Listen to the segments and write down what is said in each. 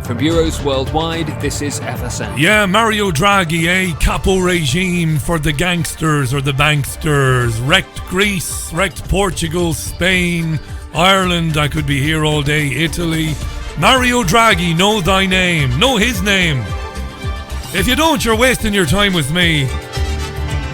For bureaus worldwide, this is FSN. Yeah, Mario Draghi, capo regime for the gangsters or the banksters. Wrecked Greece, wrecked Portugal, Spain, Ireland, I could be here all day, Italy. Mario Draghi, know thy name, know his name. If you don't, you're wasting your time with me.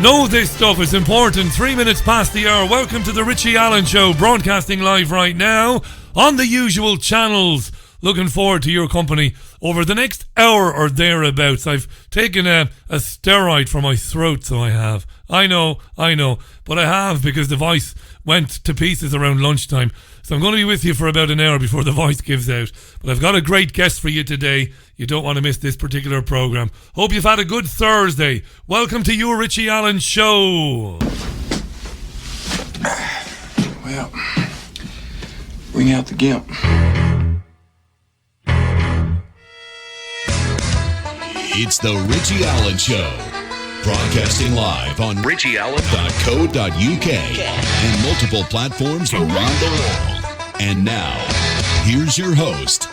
Know this stuff is important. 3 minutes past the hour. Welcome to the Richie Allen Show, broadcasting live right now on the usual channels. Looking forward to your company over the next hour or thereabouts. I've taken a steroid for my throat, so I have. I know, but I have because the voice went to pieces around lunchtime. So I'm going to be with you for about an hour before the voice gives out. But I've got a great guest for you today. You don't want to miss this particular program. Hope you've had a good Thursday. Welcome to your Richie Allen Show. Well, bring out the gimp. It's the Richie Allen Show, broadcasting live on richieallen.co.uk and multiple platforms around the world. And now, here's your host,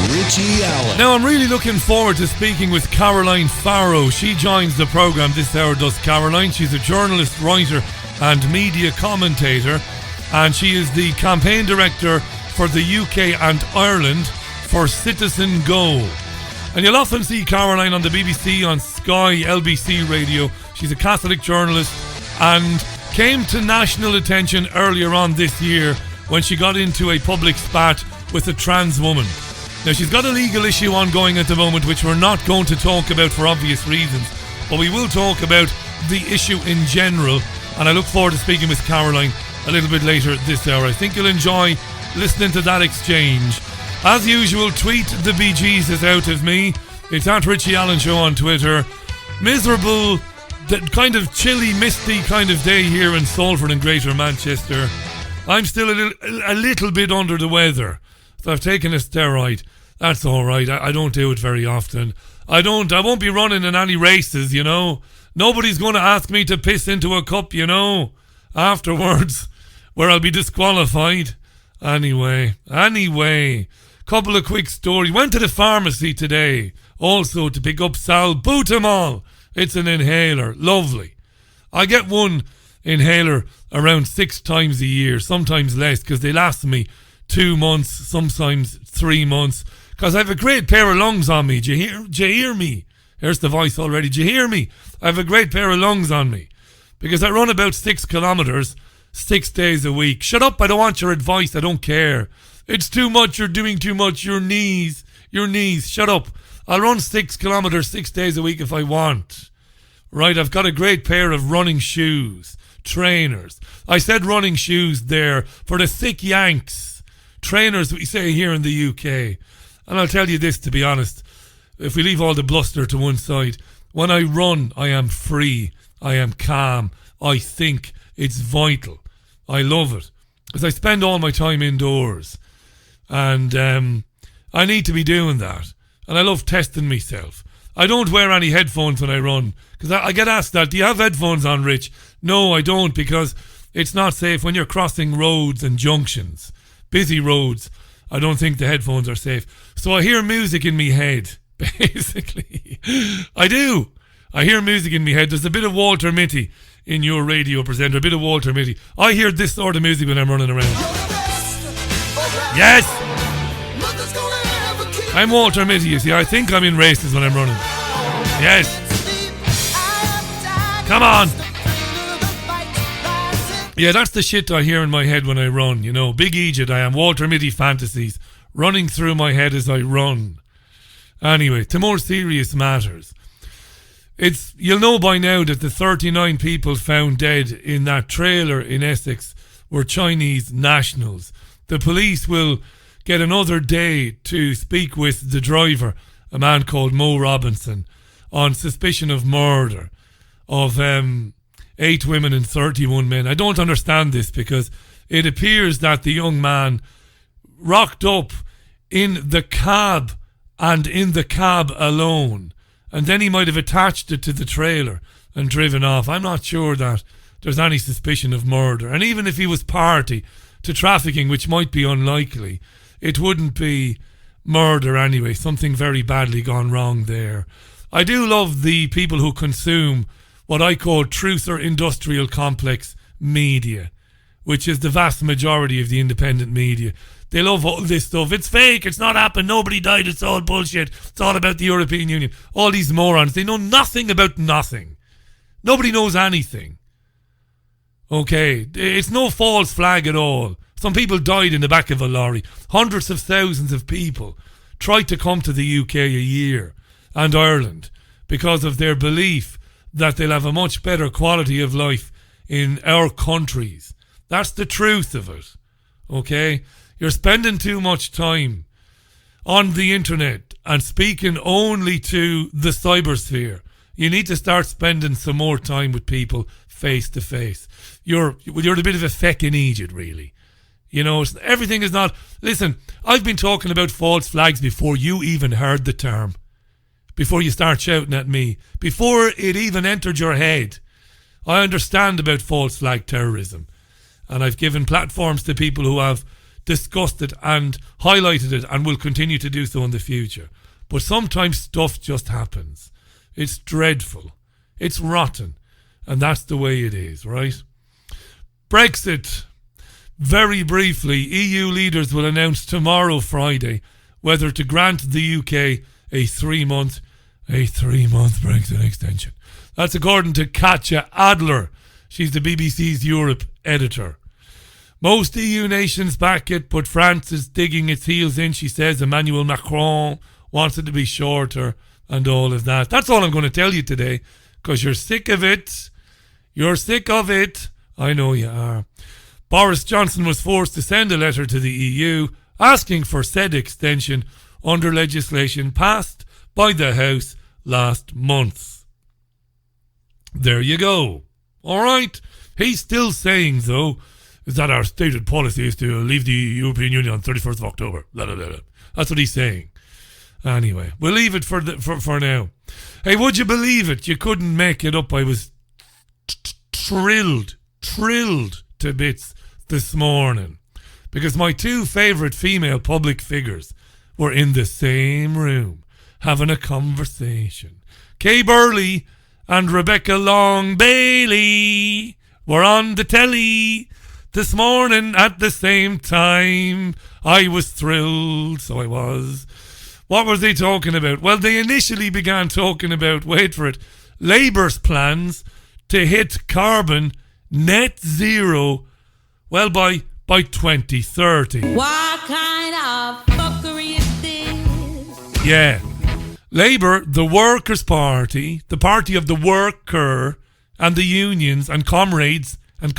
Richie Allen. Now, I'm really looking forward to speaking with Caroline Farrow. She joins the program this hour, does Caroline. She's a journalist, writer and media commentator, and she is the campaign director for the UK and Ireland for Citizen Go. And you'll often see Caroline on the BBC, on Sky, LBC Radio. She's a Catholic journalist and came to national attention earlier on this year when she got into a public spat with a trans woman. Now, she's got a legal issue ongoing at the moment, which we're not going to talk about for obvious reasons, but we will talk about the issue in general, and I look forward to speaking with Caroline a little bit later this hour. I think you'll enjoy listening to that exchange. As usual, tweet the bejesus out of me. It's at Richie Allen Show on Twitter. Miserable, kind of chilly, misty kind of day here in Salford and Greater Manchester. I'm still a little bit under the weather, so I've taken a steroid. That's all right. I don't do it very often. I won't be running in any races, you know. Nobody's going to ask me to piss into a cup, you know, afterwards, where I'll be disqualified. Anyway. Couple of quick stories. Went to the pharmacy today also to pick up salbutamol. It's an inhaler. Lovely. I get one inhaler around 6 times a year, sometimes less, because they last me 2 months, sometimes 3 months, because I have a great pair of lungs on me. Do you hear me? Here's the voice already. Do you hear me? I have a great pair of lungs on me because I run about 6 kilometres 6 days a week. Shut up, I don't want your advice. I don't care. It's too much, you're doing too much, your knees, shut up. I'll run 6 kilometres 6 days a week if I want. Right, I've got a great pair of running shoes, trainers. I said running shoes there for the thick Yanks. Trainers, we say here in the UK. And I'll tell you this, to be honest, if we leave all the bluster to one side, when I run, I am free, I am calm, I think it's vital. I love it, because I spend all my time indoors. And I need to be doing that. And I love testing myself. I don't wear any headphones when I run. Because I get asked that, do you have headphones on, Rich? No, I don't, because it's not safe when you're crossing roads and junctions. Busy roads. I don't think the headphones are safe. So I hear music in me head, basically. I do. I hear music in me head. There's a bit of Walter Mitty in your radio presenter, a bit of Walter Mitty. I hear this sort of music when I'm running around. Yes! I'm Walter Mitty, you see. I think I'm in races when I'm running. Yes! Come on! Yeah, that's the shit I hear in my head when I run, you know. Big Egypt, I am. Walter Mitty fantasies running through my head as I run. Anyway, to more serious matters. You'll know by now that the 39 people found dead in that trailer in Essex were Chinese nationals. The police will get another day to speak with the driver, a man called Mo Robinson, on suspicion of murder of 8 women and 31 men. I don't understand this because it appears that the young man rocked up in the cab and in the cab alone, and then he might have attached it to the trailer and driven off. I'm not sure that there's any suspicion of murder. And even if he was party to trafficking, which might be unlikely, it wouldn't be murder anyway. Something very badly gone wrong there. I do love the people who consume what I call truther industrial complex media, which is the vast majority of the independent media. They love all this stuff. It's fake. It's not happened. Nobody died. It's all bullshit. It's all about the European Union. All these morons. They know nothing about nothing. Nobody knows anything. Okay. It's no false flag at all. Some people died in the back of a lorry. Hundreds of thousands of people tried to come to the UK a year and Ireland because of their belief that they'll have a much better quality of life in our countries. That's the truth of it. Okay? You're spending too much time on the internet and speaking only to the cybersphere. You need to start spending some more time with people face to face. You're a bit of a feckin' idiot, really. You know, everything is not... Listen, I've been talking about false flags before you even heard the term. Before you start shouting at me. Before it even entered your head. I understand about false flag terrorism. And I've given platforms to people who have discussed it and highlighted it and will continue to do so in the future. But sometimes stuff just happens. It's dreadful. It's rotten. And that's the way it is, right? Brexit. Very briefly, EU leaders will announce tomorrow, Friday, whether to grant the UK a three-month Brexit extension. That's according to Katja Adler. She's the BBC's Europe editor. Most EU nations back it, but France is digging its heels in. She says Emmanuel Macron wants it to be shorter and all of that. That's all I'm going to tell you today, because you're sick of it. You're sick of it. I know you are. Boris Johnson was forced to send a letter to the EU asking for said extension under legislation passed by the House last month. There you go. All right. He's still saying, though, is that our stated policy is to leave the European Union on 31st of October. Blah, blah, blah, blah. That's what he's saying. Anyway, we'll leave it for now. Hey, would you believe it? You couldn't make it up. I was thrilled to bits this morning because my two favourite female public figures were in the same room having a conversation. Kay Burley and Rebecca Long Bailey were on the telly this morning at the same time. I was thrilled, so I was. What were they talking about? Well, they initially began talking about, wait for it, Labour's plans to hit carbon net zero, well, by 2030. What kind of fuckery is this? Yeah. Labour, the Workers' Party, the party of the worker and the unions and comrades and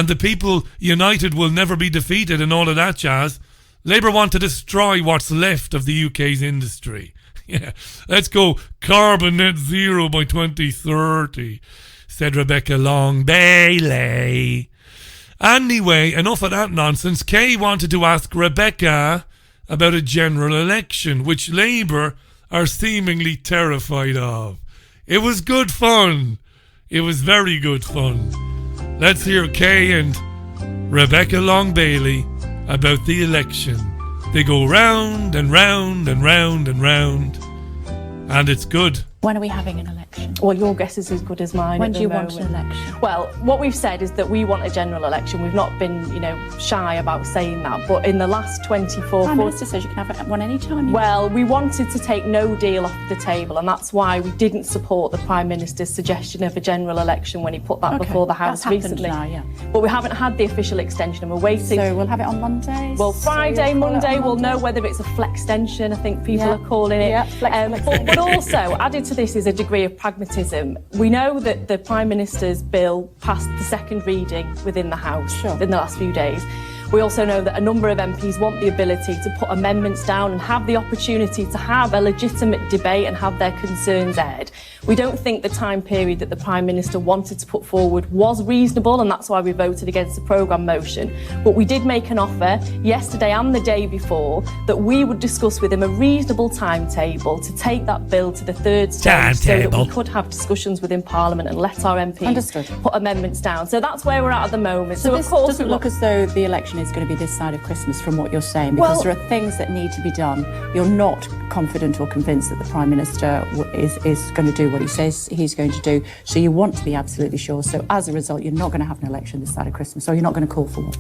the people united will never be defeated and all of that jazz. Labour want to destroy what's left of the UK's industry. Yeah, let's go carbon net zero by 2030, said Rebecca Long Bailey. Anyway, enough of that nonsense. Kay wanted to ask Rebecca about a general election, which Labour are seemingly terrified of. It was good fun. It was very good fun. Let's hear Kay and Rebecca Long Bailey about the election. They go round and round and round and round, and it's good. When are we having an election? Well, your guess is as good as mine. When do you want an election? Well, what we've said is that we want a general election. We've not been, shy about saying that. But in the last 24... Prime Minister says you can have one any time. Well, we wanted to take no deal off the table, and that's why we didn't support the Prime Minister's suggestion of a general election when he put that before the House recently. Now, yeah. But we haven't had the official extension, and we're waiting. So we'll have it on Monday? Well, Friday, Monday, we'll know whether it's a flextension, I think people are calling it. Yeah, but also, added to this is a degree of pragmatism. We know that the Prime Minister's bill passed the second reading within the House in the last few days. We also know that a number of MPs want the ability to put amendments down and have the opportunity to have a legitimate debate and have their concerns aired. We don't think the time period that the Prime Minister wanted to put forward was reasonable, and that's why we voted against the programme motion. But we did make an offer yesterday and the day before that we would discuss with him a reasonable timetable to take that bill to the third stage so that we could have discussions within Parliament and let our MPs put amendments down. So that's where we're at the moment. So of course, doesn't look as though the election election is going to be this side of Christmas from what you're saying, because there are things that need to be done. You're not confident or convinced that the Prime Minister is going to do what he says he's going to do, so you want to be absolutely sure. So as a result, you're not going to have an election this side of Christmas, or you're not going to call for one.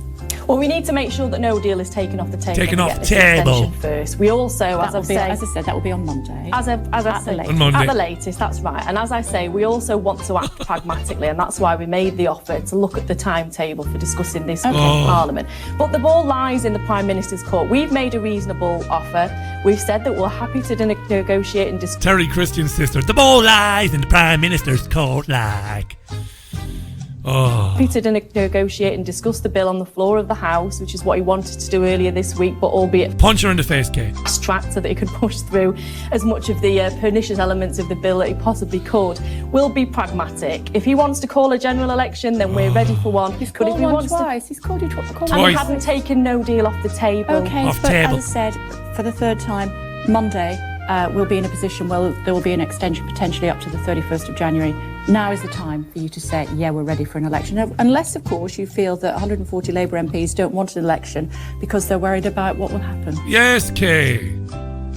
Well, we need to make sure that no deal is taken off the table. Taken off and get the this table. extension first. We also, as I said, that will be on Monday. At Monday. the latest, that's right. And as I say, we also want to act pragmatically, and that's why we made the offer to look at the timetable for discussing this with Parliament. But the ball lies in the Prime Minister's court. We've made a reasonable offer. We've said that we're happy to negotiate and discuss. Terry Christian's sister. The ball lies in the Prime Minister's court, like. Happy to negotiate and discuss the bill on the floor of the House, which is what he wanted to do earlier this week, but albeit Punch her in the face, Kate. fast-tracked so that he could push through as much of the pernicious elements of the bill that he possibly could. We'll be pragmatic. If he wants to call a general election, then we're ready for one. He's But called if he one wants twice. He's called you twice. and he hadn't taken no deal off the table. Okay, Off but table. as I said, for the third time, Monday, we'll be in a position where there will be an extension potentially up to the 31st of January. Now is the time for you to say, yeah, we're ready for an election. Unless, of course, you feel that 140 Labour MPs don't want an election because they're worried about what will happen. Yes, Kay.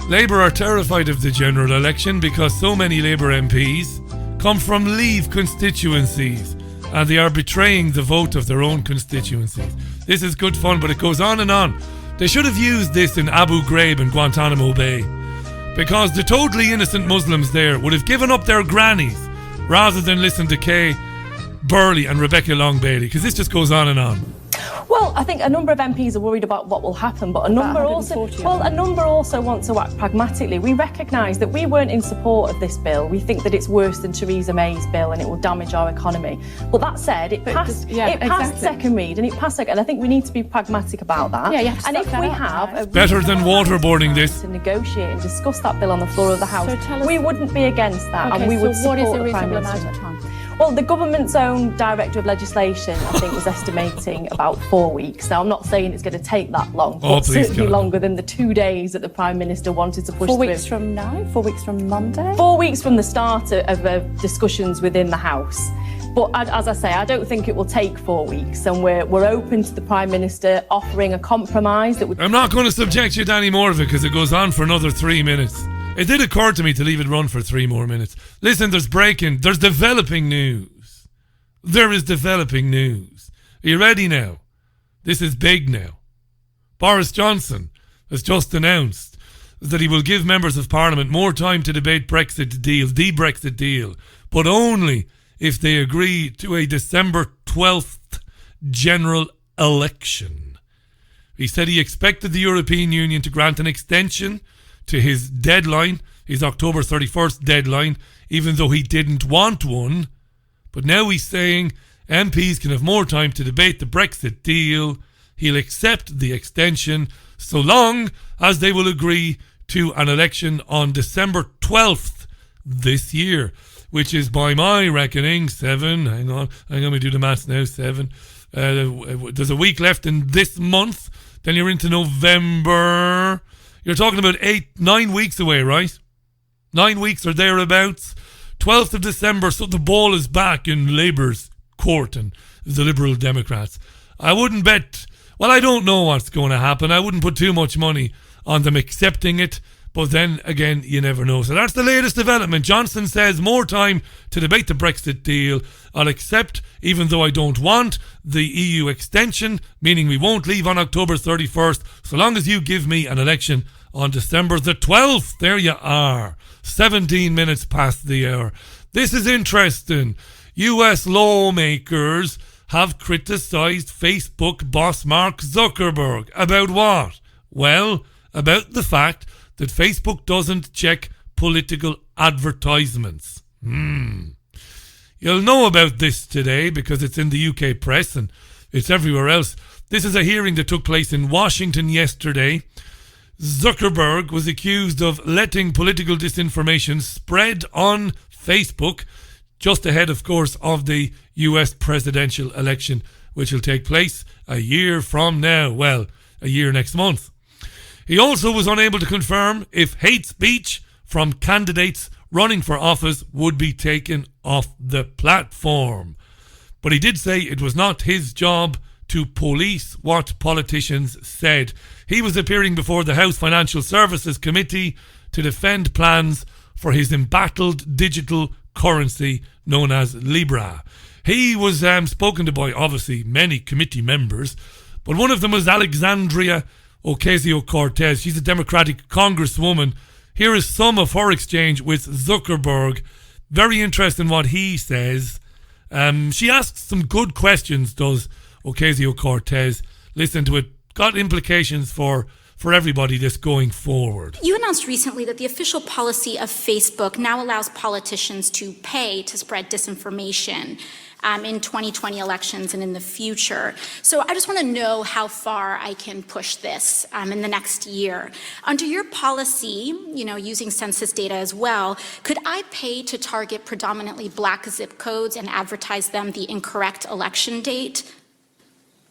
Labour are terrified of the general election because so many Labour MPs come from Leave constituencies and they are betraying the vote of their own constituencies. This is good fun, but it goes on and on. They should have used this in Abu Ghraib and Guantanamo Bay, because the totally innocent Muslims there would have given up their grannies rather than listen to Kay Burley and Rebecca Long Bailey, because this just goes on and on. Well, I think a number of MPs are worried about what will happen, but a number also want to act pragmatically. We recognise that we weren't in support of this bill. We think that it's worse than Theresa May's bill and it will damage our economy. But that said, it passed second read and it passed second. And I think we need to be pragmatic about that. Yeah, you have to and if suck we that up, have a Better than waterboarding this. to negotiate and discuss that bill on the floor of the House, So tell us- we wouldn't be against that, Okay, and we would so what is support the the Prime reasonable Minister. amount of time? Well, the government's own Director of Legislation, I think, was estimating about 4 weeks. Now, I'm not saying it's going to take that long, but please certainly God. longer than the 2 days that the Prime Minister wanted to push 4 through. weeks from now? 4 weeks from Monday? 4 weeks from the start of discussions within the House. But as I say, I don't think it will take 4 weeks, and we're open to the Prime Minister offering a compromise that would. I'm not going to subject you to any more of it because it goes on for another 3 minutes. It did occur to me to leave it run for 3 more minutes. Listen, there's developing news. There is developing news. Are you ready now? This is big now. Boris Johnson has just announced that he will give members of Parliament more time to debate the Brexit deal, but only if they agree to a December 12th general election. He said he expected the European Union to grant an extension to his deadline, his October 31st deadline, even though he didn't want one. But now he's saying MPs can have more time to debate the Brexit deal. He'll accept the extension so long as they will agree to an election on December 12th this year, which is, by my reckoning, 7. Hang on, I'm going to do the maths now. 7. There's a week left in this month. Then you're into November. You're talking about 9 weeks away, right? 9 weeks or thereabouts. 12th of December, so the ball is back in Labour's court and the Liberal Democrats. I wouldn't bet. Well, I don't know what's going to happen. I wouldn't put too much money on them accepting it. But then again, you never know. So that's the latest development. Johnson says more time to debate the Brexit deal. I'll accept, even though I don't want the EU extension, meaning we won't leave on October 31st, so long as you give me an election on December the 12th. There you are. 17 minutes past the hour. This is interesting. US lawmakers have criticised Facebook boss Mark Zuckerberg. About what? Well, about the fact that Facebook doesn't check political advertisements. You'll know about this today because it's in the UK press and it's everywhere else. This is a hearing that took place in Washington yesterday. Zuckerberg was accused of letting political disinformation spread on Facebook just ahead, of course, of the US presidential election, which will take place a year from now. Well, a year next month. He also was unable to confirm if hate speech from candidates running for office would be taken off the platform. But he did say it was not his job to police what politicians said. He was appearing before the House Financial Services Committee to defend plans for his embattled digital currency known as Libra. He was spoken to by, obviously, many committee members, but one of them was Alexandria Ocasio-Cortez. She's a Democratic congresswoman. Here is some of her exchange with Zuckerberg. Very interesting what he says. She asks some good questions, does Ocasio-Cortez. Listen to it. Got implications for everybody this going forward. You announced recently that the official policy of Facebook now allows politicians to pay to spread disinformation in 2020 elections and in the future. So I just want to know how far I can push this in the next year. Under your policy, using census data as well, could I pay to target predominantly black zip codes and advertise them the incorrect election date?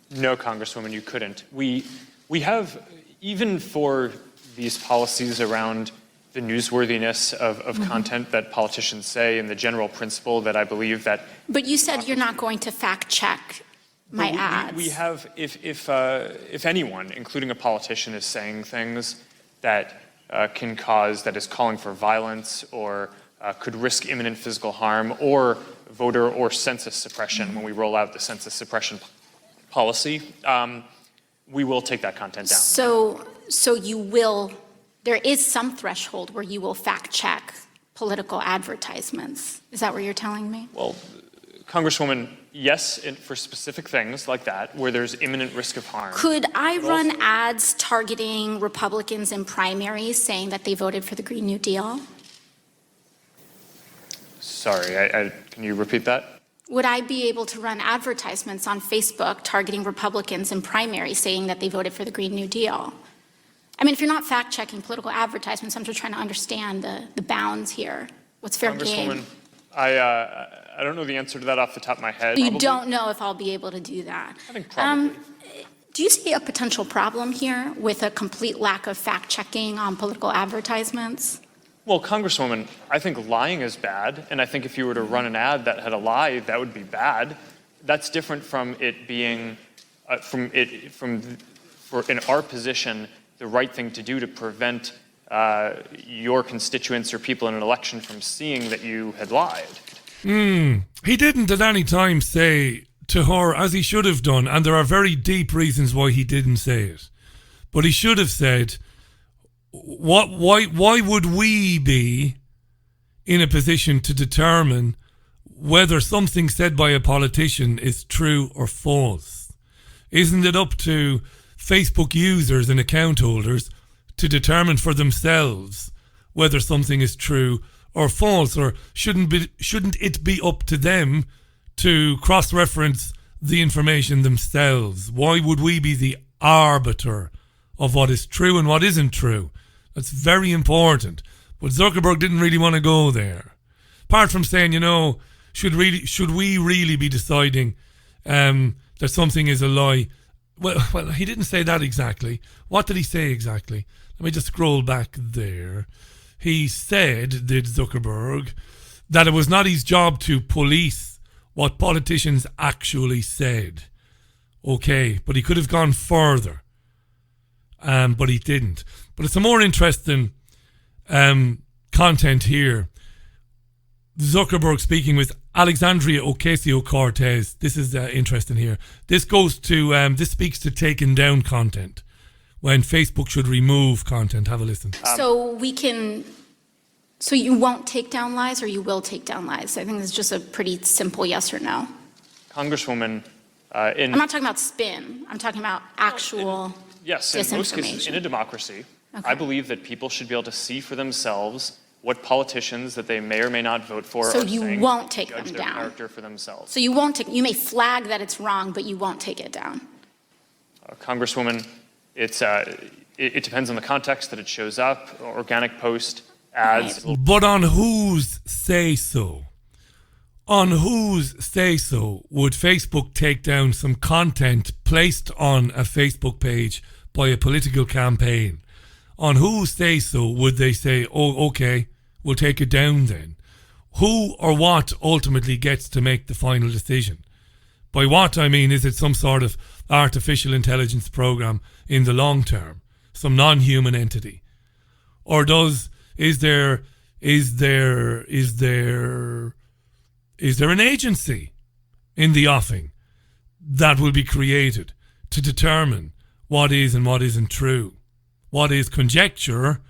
No, Congresswoman, you couldn't. We have, even for these policies around the newsworthiness of content that politicians say and the general principle that I believe that... But you said you're not going to fact check my ads. We have, if anyone, including a politician, is saying things that can cause, that is calling for violence or could risk imminent physical harm or voter or census suppression when we roll out the census suppression policy, we will take that content down. So you will... There is some threshold where you will fact check political advertisements. Is that what you're telling me? Well, Congresswoman, yes, for specific things like that, where there's imminent risk of harm. Could I run ads targeting Republicans in primaries saying that they voted for the Green New Deal? Sorry, can you repeat that? Would I be able to run advertisements on Facebook targeting Republicans in primaries saying that they voted for the Green New Deal? I mean, if you're not fact-checking political advertisements, I'm just trying to understand the bounds here. What's fair game? I don't know the answer to that off the top of my head. You don't know if I'll be able to do that. I think probably. Do you see a potential problem here with a complete lack of fact-checking on political advertisements? Well, Congresswoman, I think lying is bad, and I think if you were to run an ad that had a lie, that would be bad. That's different from it being, in our position, the right thing to do to prevent your constituents or people in an election from seeing that you had lied. He didn't at any time say to her, as he should have done, and there are very deep reasons why he didn't say it, but he should have said, why would we be in a position to determine whether something said by a politician is true or false? Isn't it up to Facebook users and account holders to determine for themselves whether something is true or false, or shouldn't it be up to them to cross-reference the information themselves? Why would we be the arbiter of what is true and what isn't true? That's very important. But Zuckerberg didn't really want to go there. Apart from saying, should we really be deciding that something is a lie? Well, he didn't say that exactly. What did he say exactly? Let me just scroll back there. He said, did Zuckerberg, that it was not his job to police what politicians actually said. Okay, but he could have gone further. But he didn't. But it's a more interesting content here. Zuckerberg speaking with Alexandria Ocasio-Cortez. This is interesting here. This goes to this speaks to taking down content when Facebook should remove content. Have a listen. So you won't take down lies, or you will take down lies? I think it's just a pretty simple yes or no. Congresswoman, I'm not talking about spin. I'm talking about actual yes, in most cases, in a democracy, okay. I believe that people should be able to see for themselves what politicians that they may or may not vote for so are you saying, won't take them judge down. Their character for themselves. So you won't take. You may flag that it's wrong, but you won't take it down. Congresswoman, it depends on the context that it shows up. Organic post, ads. Right. But on whose say so? On whose say so would Facebook take down some content placed on a Facebook page by a political campaign? On whose say so would they say, oh, okay, we'll take it down then? Who or what ultimately gets to make the final decision? By what I mean, is it some sort of artificial intelligence program in the long term, some non-human entity? Or is there an agency in the offing that will be created to determine what is and what isn't true, what is conjecture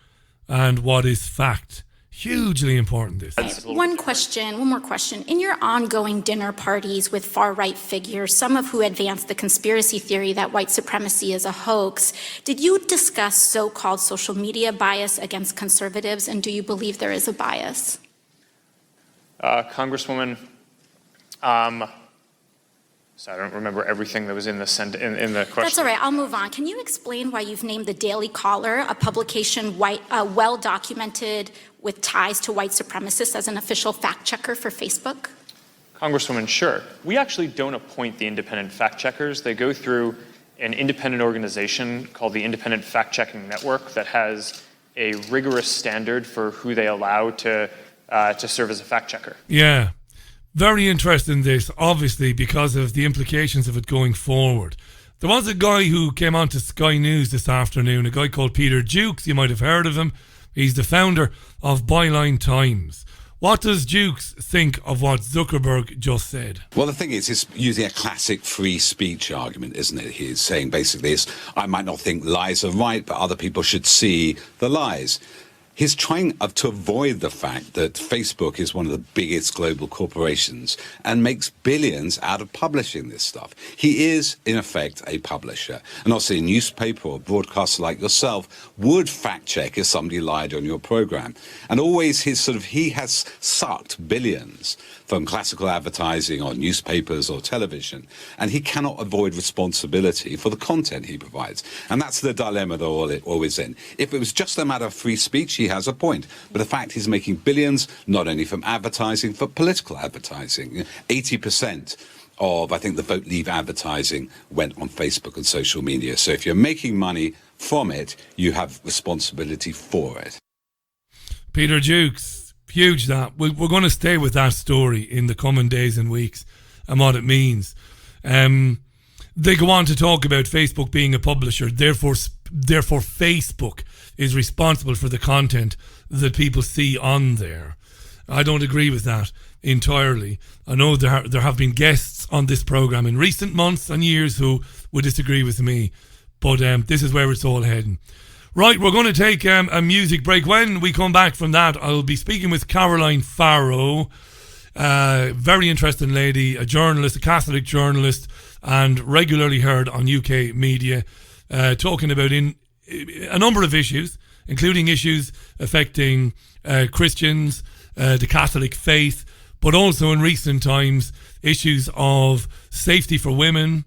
and what is fact? Hugely important, this. One more question. In your ongoing dinner parties with far-right figures, some of who advance the conspiracy theory that white supremacy is a hoax, did you discuss so-called social media bias against conservatives, and do you believe there is a bias? Congresswoman, so I don't remember everything that was in the question. That's all right. I'll move on. Can you explain why you've named the Daily Caller, a publication well-documented with ties to white supremacists, as an official fact checker for Facebook? Congresswoman, sure. We actually don't appoint the independent fact checkers. They go through an independent organization called the Independent Fact Checking Network that has a rigorous standard for who they allow to serve as a fact checker. Yeah. Very interested in this, obviously, because of the implications of it going forward. There was a guy who came on to Sky News this afternoon, a guy called Peter Jukes. You might have heard of him. He's the founder of Byline Times. What does Jukes think of what Zuckerberg just said? Well, the thing is, he's using a classic free speech argument, isn't it? He's saying basically, I might not think lies are right, but other people should see the lies. He's trying to avoid the fact that Facebook is one of the biggest global corporations and makes billions out of publishing this stuff. He is, in effect, a publisher. And also a newspaper or broadcaster like yourself would fact check if somebody lied on your program. And always he has sucked billions from classical advertising on newspapers or television, and he cannot avoid responsibility for the content he provides. And that's the dilemma they're always in. If it was just a matter of free speech, he has a point. But the fact he's making billions, not only from advertising, but political advertising. 80% of, I think, the Vote Leave advertising went on Facebook and social media. So if you're making money from it, you have responsibility for it. Peter Jukes. Huge that. We're going to stay with that story in the coming days and weeks and what it means. They go on to talk about Facebook being a publisher, therefore Facebook is responsible for the content that people see on there. I don't agree with that entirely. I know there have been guests on this programme in recent months and years who would disagree with me, but this is where it's all heading. Right, we're going to take a music break. When we come back from that, I'll be speaking with Caroline Farrow, very interesting lady, a journalist, a Catholic journalist, and regularly heard on UK media, talking about a number of issues, including issues affecting Christians, the Catholic faith, but also in recent times, issues of safety for women,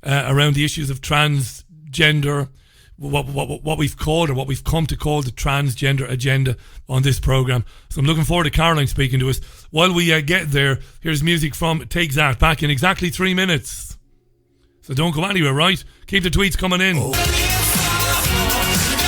around the issues of transgender, what we've called or what we've come to call the transgender agenda on this programme. So I'm looking forward to Caroline speaking to us. While we get there, here's music from Take That, back in exactly 3 minutes. So don't go anywhere, right? Keep the tweets coming in.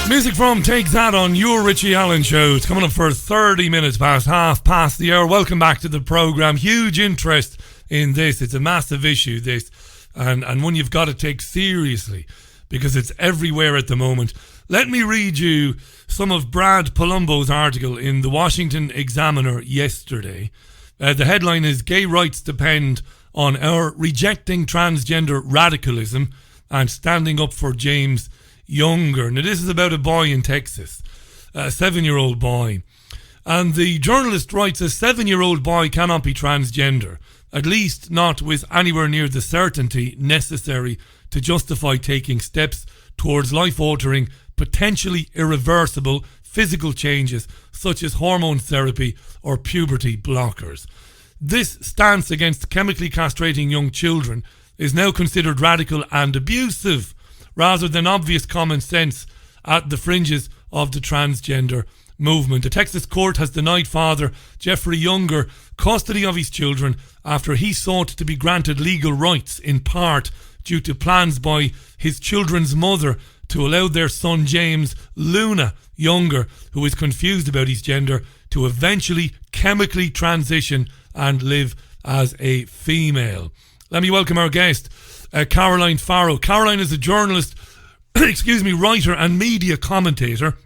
Music from Take That on your Richie Allen Show. It's coming up for 30 minutes past the hour. Welcome back to the programme. Huge interest in this. It's a massive issue, this, and one you've got to take seriously, because it's everywhere at the moment. Let me read you some of Brad Palumbo's article in the Washington Examiner yesterday. The headline is, "Gay rights depend on our rejecting transgender radicalism and standing up for James Younger." Now, this is about a boy in Texas, a 7-year-old boy. And the journalist writes, "A 7-year-old boy cannot be transgender, at least not with anywhere near the certainty necessary to justify taking steps towards life-altering, potentially irreversible physical changes such as hormone therapy or puberty blockers. This stance against chemically castrating young children is now considered radical and abusive, rather than obvious common sense at the fringes of the transgender movement. A Texas court has denied father Jeffrey Younger custody of his children after he sought to be granted legal rights, in part due to plans by his children's mother to allow their son James Luna Younger, who is confused about his gender, to eventually chemically transition and live as a female. Let me welcome our guest. Caroline Farrow. Caroline is a journalist, writer and media commentator,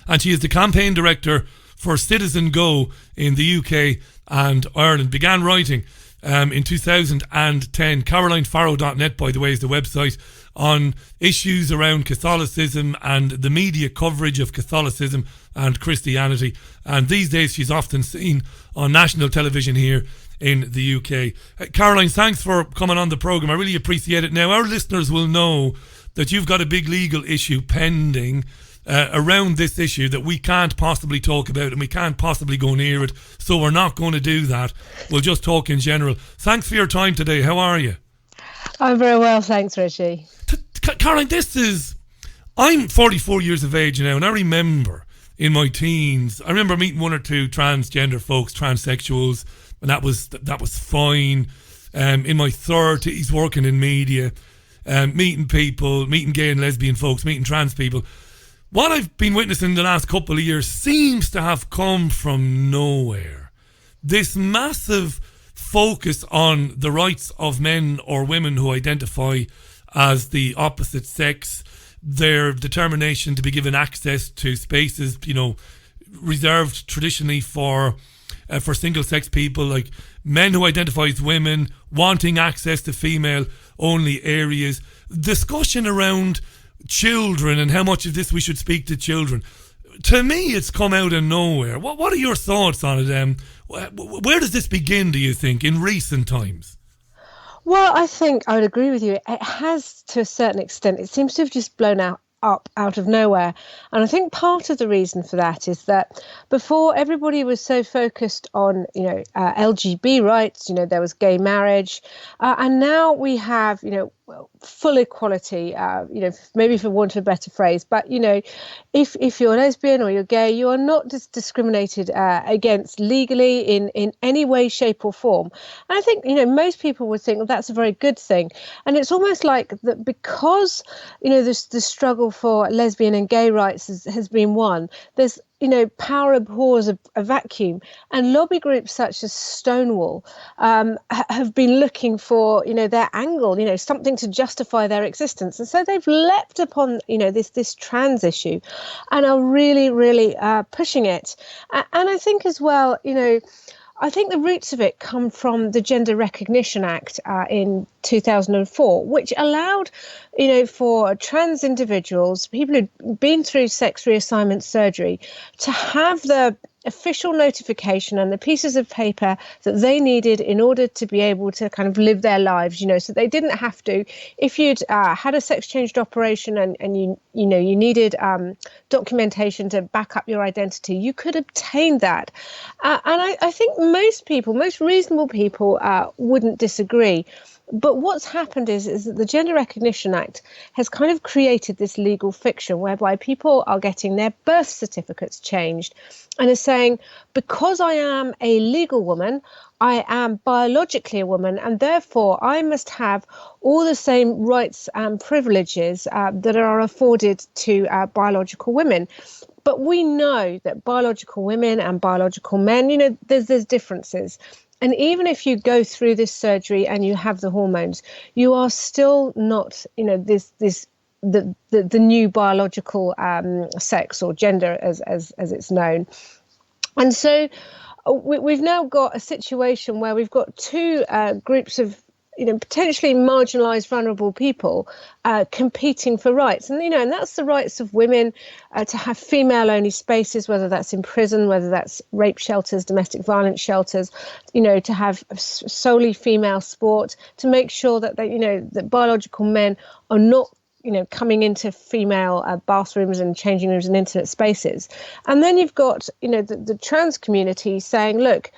and she is the campaign director for Citizen Go in the UK and Ireland. Began writing in 2010. CarolineFarrow.net, by the way, is the website, on issues around Catholicism and the media coverage of Catholicism and Christianity. And these days she's often seen on national television here in the UK. Caroline, thanks for coming on the programme. I really appreciate it. Now, our listeners will know that you've got a big legal issue pending around this issue that we can't possibly talk about, and we can't possibly go near it, so we're not going to do that. We'll just talk in general. Thanks for your time today. How are you? I'm very well, thanks, Richie. Caroline, I'm 44 years of age now, and I remember in my teens, I remember meeting one or two transgender folks, transsexuals, and that was fine. In my 30s, working in media, meeting people, meeting gay and lesbian folks, meeting trans people. What I've been witnessing the last couple of years seems to have come from nowhere. This massive focus on the rights of men or women who identify as the opposite sex, their determination to be given access to spaces, reserved traditionally for single-sex people, like men who identify as women, wanting access to female-only areas, discussion around children and how much of this we should speak to children. To me, it's come out of nowhere. What are your thoughts on it? Where does this begin, do you think, in recent times? Well, I think I would agree with you. It has, to a certain extent. It seems to have just blown up out of nowhere. And I think part of the reason for that is that before, everybody was so focused on, LGB rights, there was gay marriage. And now we have, full equality, maybe for want of a better phrase. But, if you're lesbian or you're gay, you are not discriminated against legally in any way, shape or form. And I think, most people would think that's a very good thing. And it's almost like that because, the struggle for lesbian and gay rights has been won. There's power abhors a vacuum, and lobby groups such as Stonewall have been looking for their angle, something to justify their existence, and so they've leapt upon this trans issue, and are really pushing it. And I think as well, I think the roots of it come from the Gender Recognition Act in 2004, which allowed, for trans individuals, people who'd been through sex reassignment surgery, to have the official notification and the pieces of paper that they needed in order to be able to kind of live their lives, so they didn't have to, if you'd had a sex changed operation and you needed documentation to back up your identity, you could obtain that. And I think most reasonable people wouldn't disagree. But what's happened is that the Gender Recognition Act has kind of created this legal fiction whereby people are getting their birth certificates changed and are saying, because I am a legal woman, I am biologically a woman, and therefore I must have all the same rights and privileges that are afforded to biological women. But we know that biological women and biological men, there's differences. And even if you go through this surgery and you have the hormones, you are still not, the new biological sex or gender as it's known. And so we've now got a situation where we've got two groups of potentially marginalised, vulnerable people competing for rights. And, and that's the rights of women to have female-only spaces, whether that's in prison, whether that's rape shelters, domestic violence shelters, to have solely female sport, to make sure that that biological men are not coming into female bathrooms and changing rooms and intimate spaces. And then you've got, the trans community saying, look,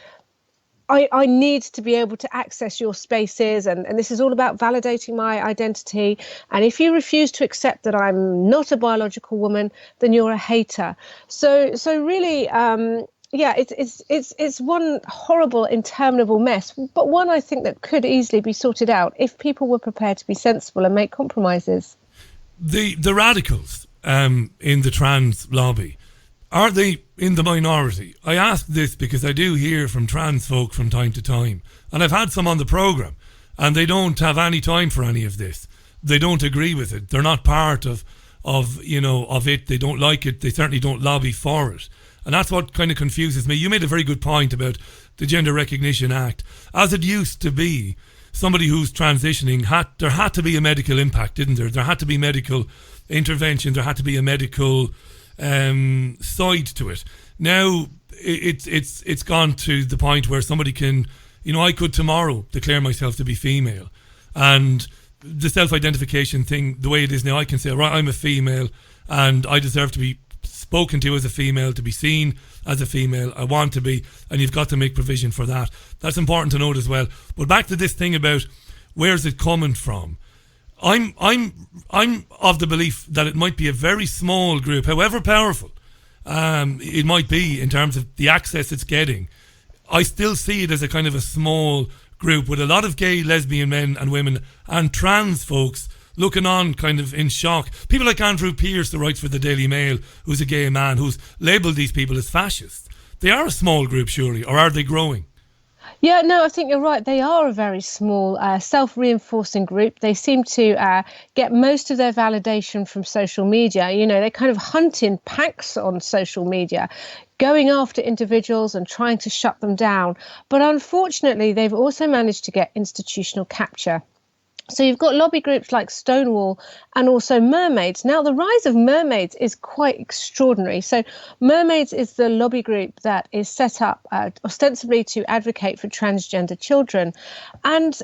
I need to be able to access your spaces, and this is all about validating my identity. And if you refuse to accept that I'm not a biological woman, then you're a hater. So really, it's one horrible, interminable mess, but one I think that could easily be sorted out if people were prepared to be sensible and make compromises. The radicals in the trans lobby, are they in the minority? I ask this because I do hear from trans folk from time to time, and I've had some on the programme, and they don't have any time for any of this. They don't agree with it. They're not part of it. They don't like it. They certainly don't lobby for it. And that's what kind of confuses me. You made a very good point about the Gender Recognition Act. As it used to be, somebody who's transitioning, there had to be a medical impact, didn't there? There had to be medical intervention. There had to be a medical side to it. Now it's gone to the point where somebody can, I could tomorrow declare myself to be female, and the self-identification thing, the way it is now, I can say, right, I'm a female and I deserve to be spoken to as a female, to be seen as a female. I want to be, and you've got to make provision for that. That's important to note as well. But back to this thing about where's it coming from? I'm of the belief that it might be a very small group, however powerful it might be in terms of the access it's getting. I still see it as a kind of a small group with a lot of gay, lesbian men and women and trans folks looking on kind of in shock. People like Andrew Pearce, who writes for the Daily Mail, who's a gay man, who's labelled these people as fascists. They are a small group, surely, or are they growing? Yeah, no, I think you're right. They are a very small, self-reinforcing group. They seem to get most of their validation from social media. They kind of hunt in packs on social media, going after individuals and trying to shut them down. But unfortunately, they've also managed to get institutional capture. So you've got lobby groups like Stonewall and also Mermaids. Now, the rise of Mermaids is quite extraordinary. So Mermaids is the lobby group that is set up ostensibly to advocate for transgender children. And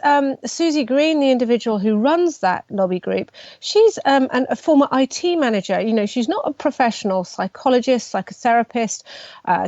Susie Green, the individual who runs that lobby group, she's a former IT manager. She's not a professional psychologist, psychotherapist,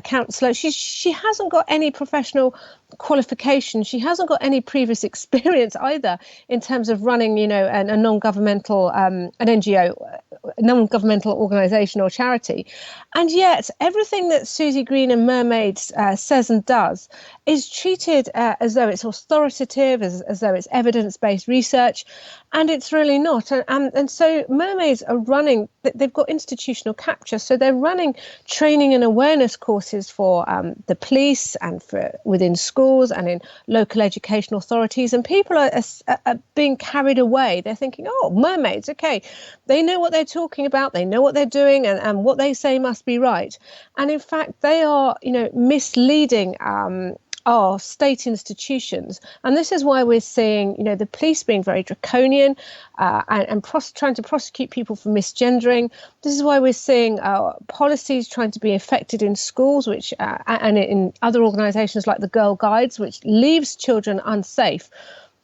counsellor. She hasn't got any professional qualification. She hasn't got any previous experience either in terms of running, a non-governmental, an NGO, non-governmental organisation or charity. And yet everything that Susie Green and Mermaids says and does is treated as though it's authoritative, as though it's evidence-based research, and it's really not. And so Mermaids are running, they've got institutional capture, so they're running training and awareness courses for the police and for within schools and in local education authorities, and people are being carried away. They're thinking, oh, Mermaids, okay, they know what they're talking about, they know what they're doing, and what they say must be right. And in fact, they are, misleading our state institutions. And this is why we're seeing, the police being very draconian and trying to prosecute people for misgendering. This is why we're seeing policies trying to be effected in schools, which and in other organisations like the Girl Guides, which leaves children unsafe.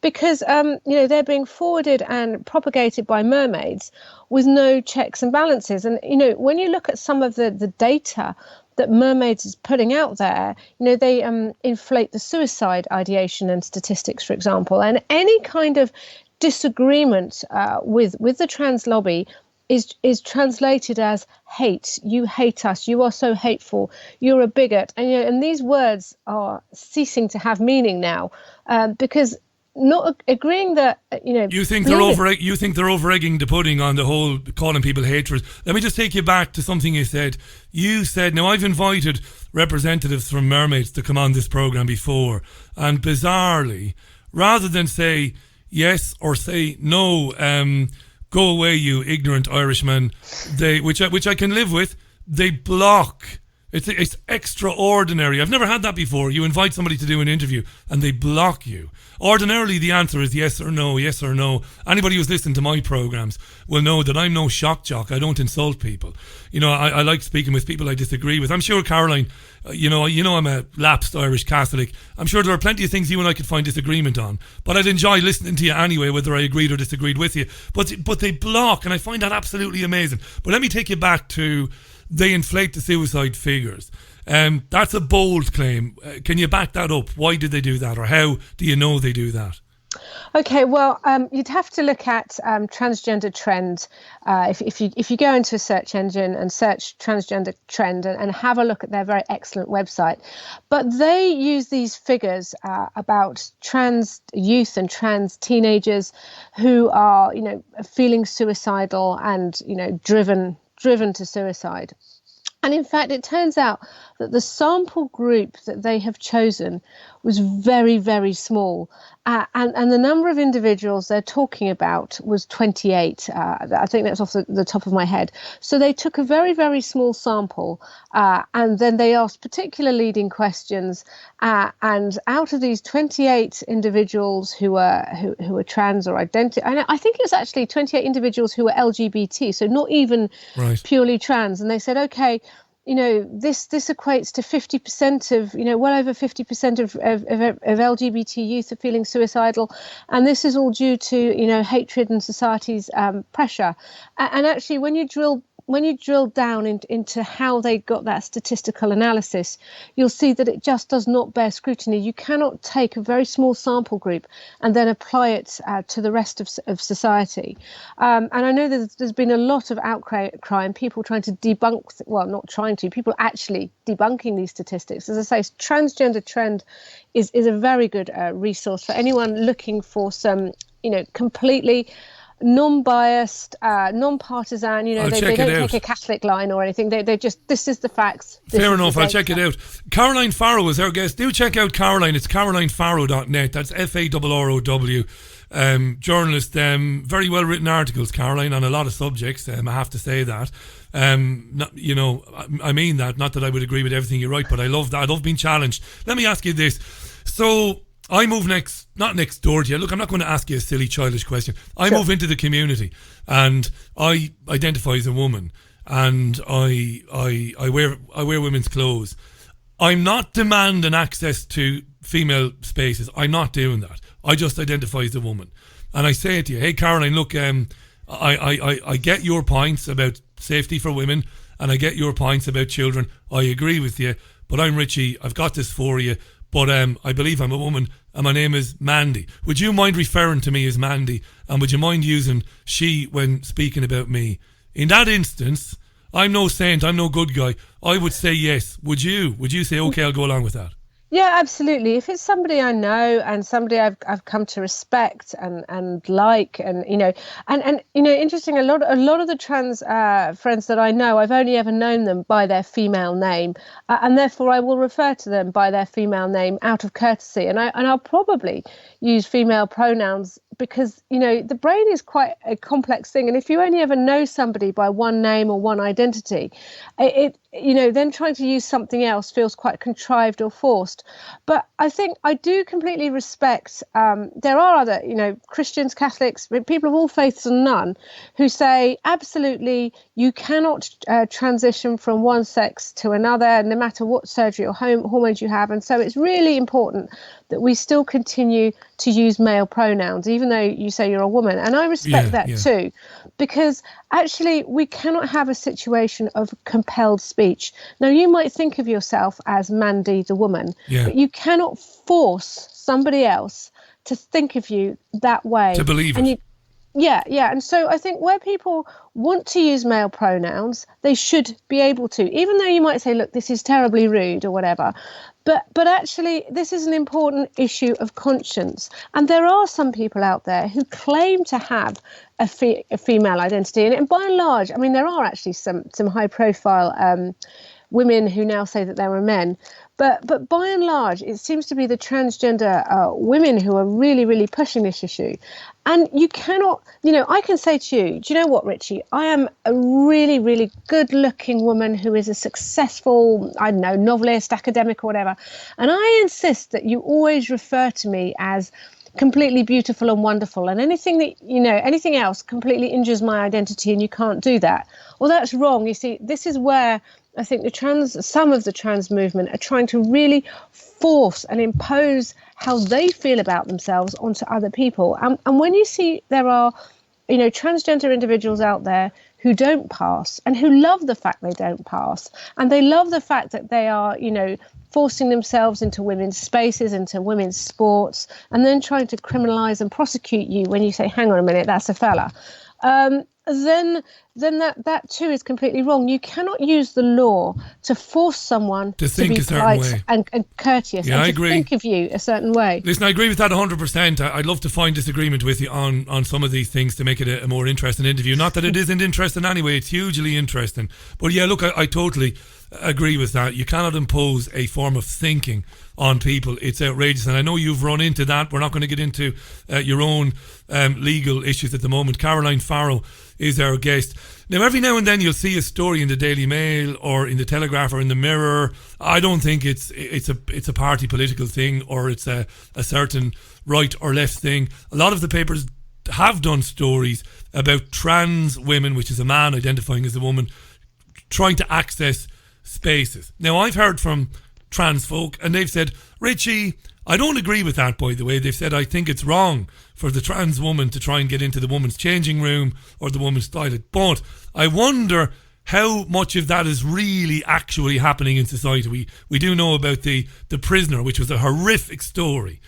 Because, they're being forwarded and propagated by Mermaids with no checks and balances. And, when you look at some of the data that Mermaids is putting out there, they inflate the suicide ideation and statistics, for example. And any kind of disagreement with the trans lobby is translated as hate. You hate us. You are so hateful. You're a bigot. And these words are ceasing to have meaning now because not agreeing that you think they're over-egging the pudding on the whole calling people haters. Let me just take you back to something you said. You said, now I've invited representatives from Mermaids to come on this programme before, and bizarrely, rather than say yes or say no, go away you ignorant Irishman, which I can live with, they block. It's extraordinary. I've never had that before. You invite somebody to do an interview and they block you. Ordinarily, the answer is yes or no, yes or no. Anybody who's listened to my programmes will know that I'm no shock jock. I don't insult people. I like speaking with people I disagree with. I'm sure, Caroline, I'm a lapsed Irish Catholic. I'm sure there are plenty of things you and I could find disagreement on. But I'd enjoy listening to you anyway, whether I agreed or disagreed with you. But they block, and I find that absolutely amazing. But let me take you back to they inflate the suicide figures. That's a bold claim. Can you back that up? Why did they do that, or how do you know they do that? Okay, well, you'd have to look at transgender trend. If you go into a search engine and search transgender trend and have a look at their very excellent website, but they use these figures about trans youth and trans teenagers who are, feeling suicidal and, driven to suicide. And in fact, it turns out that the sample group that they have chosen was very, very small. And the number of individuals they're talking about was 28. I think that's off the top of my head. So they took a very, very small sample and then they asked particular leading questions. And out of these 28 individuals who were trans or identical, and I think it was actually 28 individuals who were LGBT, so not even purely trans. And they said, okay, this equates to 50% of, well over 50% of LGBT youth are feeling suicidal. And this is all due to, hatred and society's pressure. And actually, when you drill down into how they got that statistical analysis, you'll see that it just does not bear scrutiny. You cannot take a very small sample group and then apply it to the rest of society. And I know that there's been a lot of outcry and people trying to debunk, well, not trying to, people actually debunking these statistics. As I say, Transgender Trend is a very good resource for anyone looking for some, completely non-biased, non-partisan, they don't take a Catholic line or anything. They just, this is the facts. Fair enough, I'll check it out. Caroline Farrow is our guest. Do check out Caroline. It's carolinefarrow.net. That's Farrow. Journalist, very well written articles, Caroline, on a lot of subjects. I have to say that. I mean that. Not that I would agree with everything you write, but I love that. I love being challenged. Let me ask you this. So I move not next door to you. Look, I'm not going to ask you a silly, childish question. I move into the community and I identify as a woman and I wear women's clothes. I'm not demanding access to female spaces. I'm not doing that. I just identify as a woman. And I say to you, hey, Caroline, look, I get your points about safety for women and I get your points about children. I agree with you, but I'm Richie. I've got this for you. But I believe I'm a woman and my name is Mandy. Would you mind referring to me as Mandy? And would you mind using she when speaking about me? In that instance, I'm no saint, I'm no good guy. I would say yes. Would you? Would you say, okay, I'll go along with that? Yeah, absolutely. If it's somebody I know and somebody I've come to respect and like, and interesting. A lot of the trans friends that I know, I've only ever known them by their female name, and therefore I will refer to them by their female name out of courtesy. And I'll probably use female pronouns because the brain is quite a complex thing, and if you only ever know somebody by one name or one identity, then trying to use something else feels quite contrived or forced. But I think I do completely respect, there are other, Christians, Catholics, people of all faiths and none, who say, absolutely, you cannot transition from one sex to another, no matter what surgery or hormones you have. And so it's really important that we still continue to use male pronouns, even though you say you're a woman. And I respect that too, because actually we cannot have a situation of compelled speech. Now, you might think of yourself as Mandy the woman, but you cannot force somebody else to think of you that way. To believe it. And so I think where people want to use male pronouns, they should be able to, even though you might say, look, this is terribly rude or whatever. But actually, this is an important issue of conscience. And there are some people out there who claim to have a female identity. And by and large, I mean, there are actually some high profile women who now say that there are men. But by and large, it seems to be the transgender women who are really, really pushing this issue. And you cannot, I can say to you, do you know what, Richie? I am a really, really good-looking woman who is a successful, I don't know, novelist, academic or whatever. And I insist that you always refer to me as completely beautiful and wonderful, and anything else completely injures my identity, and you can't do that. Well, that's wrong. You see, this is where I think some of the trans movement are trying to really force and impose how they feel about themselves onto other people. And when you see there are, transgender individuals out there who don't pass and who love the fact they don't pass, and they love the fact that they are, forcing themselves into women's spaces, into women's sports, and then trying to criminalise and prosecute you when you say, hang on a minute, that's a fella. then that too is completely wrong. You cannot use the law to force someone to think be a certain polite way and courteous, Yeah, and I to agree. think of you a certain way. Listen, I agree with that 100%. I'd love to find disagreement with you on some of these things to make it a more interesting interview. Not that it isn't interesting anyway, it's hugely interesting. But yeah, look, I totally agree with that. You cannot impose a form of thinking on people. It's outrageous. And I know you've run into that. We're not going to get into your own legal issues at the moment. Caroline Farrow is our guest. Now, every now and then you'll see a story in the Daily Mail or in the Telegraph or in the Mirror. I don't think it's a party political thing, or it's a certain right or left thing. A lot of the papers have done stories about trans women, which is a man identifying as a woman, trying to access spaces. Now, I've heard from trans folk and they've said, Richie, I don't agree with that, by the way. They've said, I think it's wrong for the trans woman to try and get into the woman's changing room or the woman's toilet. But I wonder how much of that is really actually happening in society. We do know about the prisoner, which was a horrific story.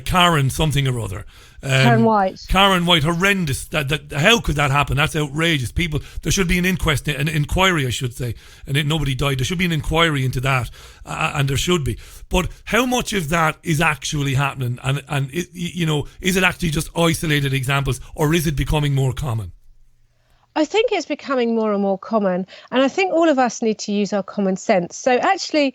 Karen something or other. Karen White, horrendous. That how could that happen? That's outrageous. People, there should be an inquiry, I should say, and nobody died. There should be an inquiry into that, and there should be. But how much of that is actually happening? And it, is it actually just isolated examples, or is it becoming more common? I think it's becoming more and more common, and I think all of us need to use our common sense. So actually,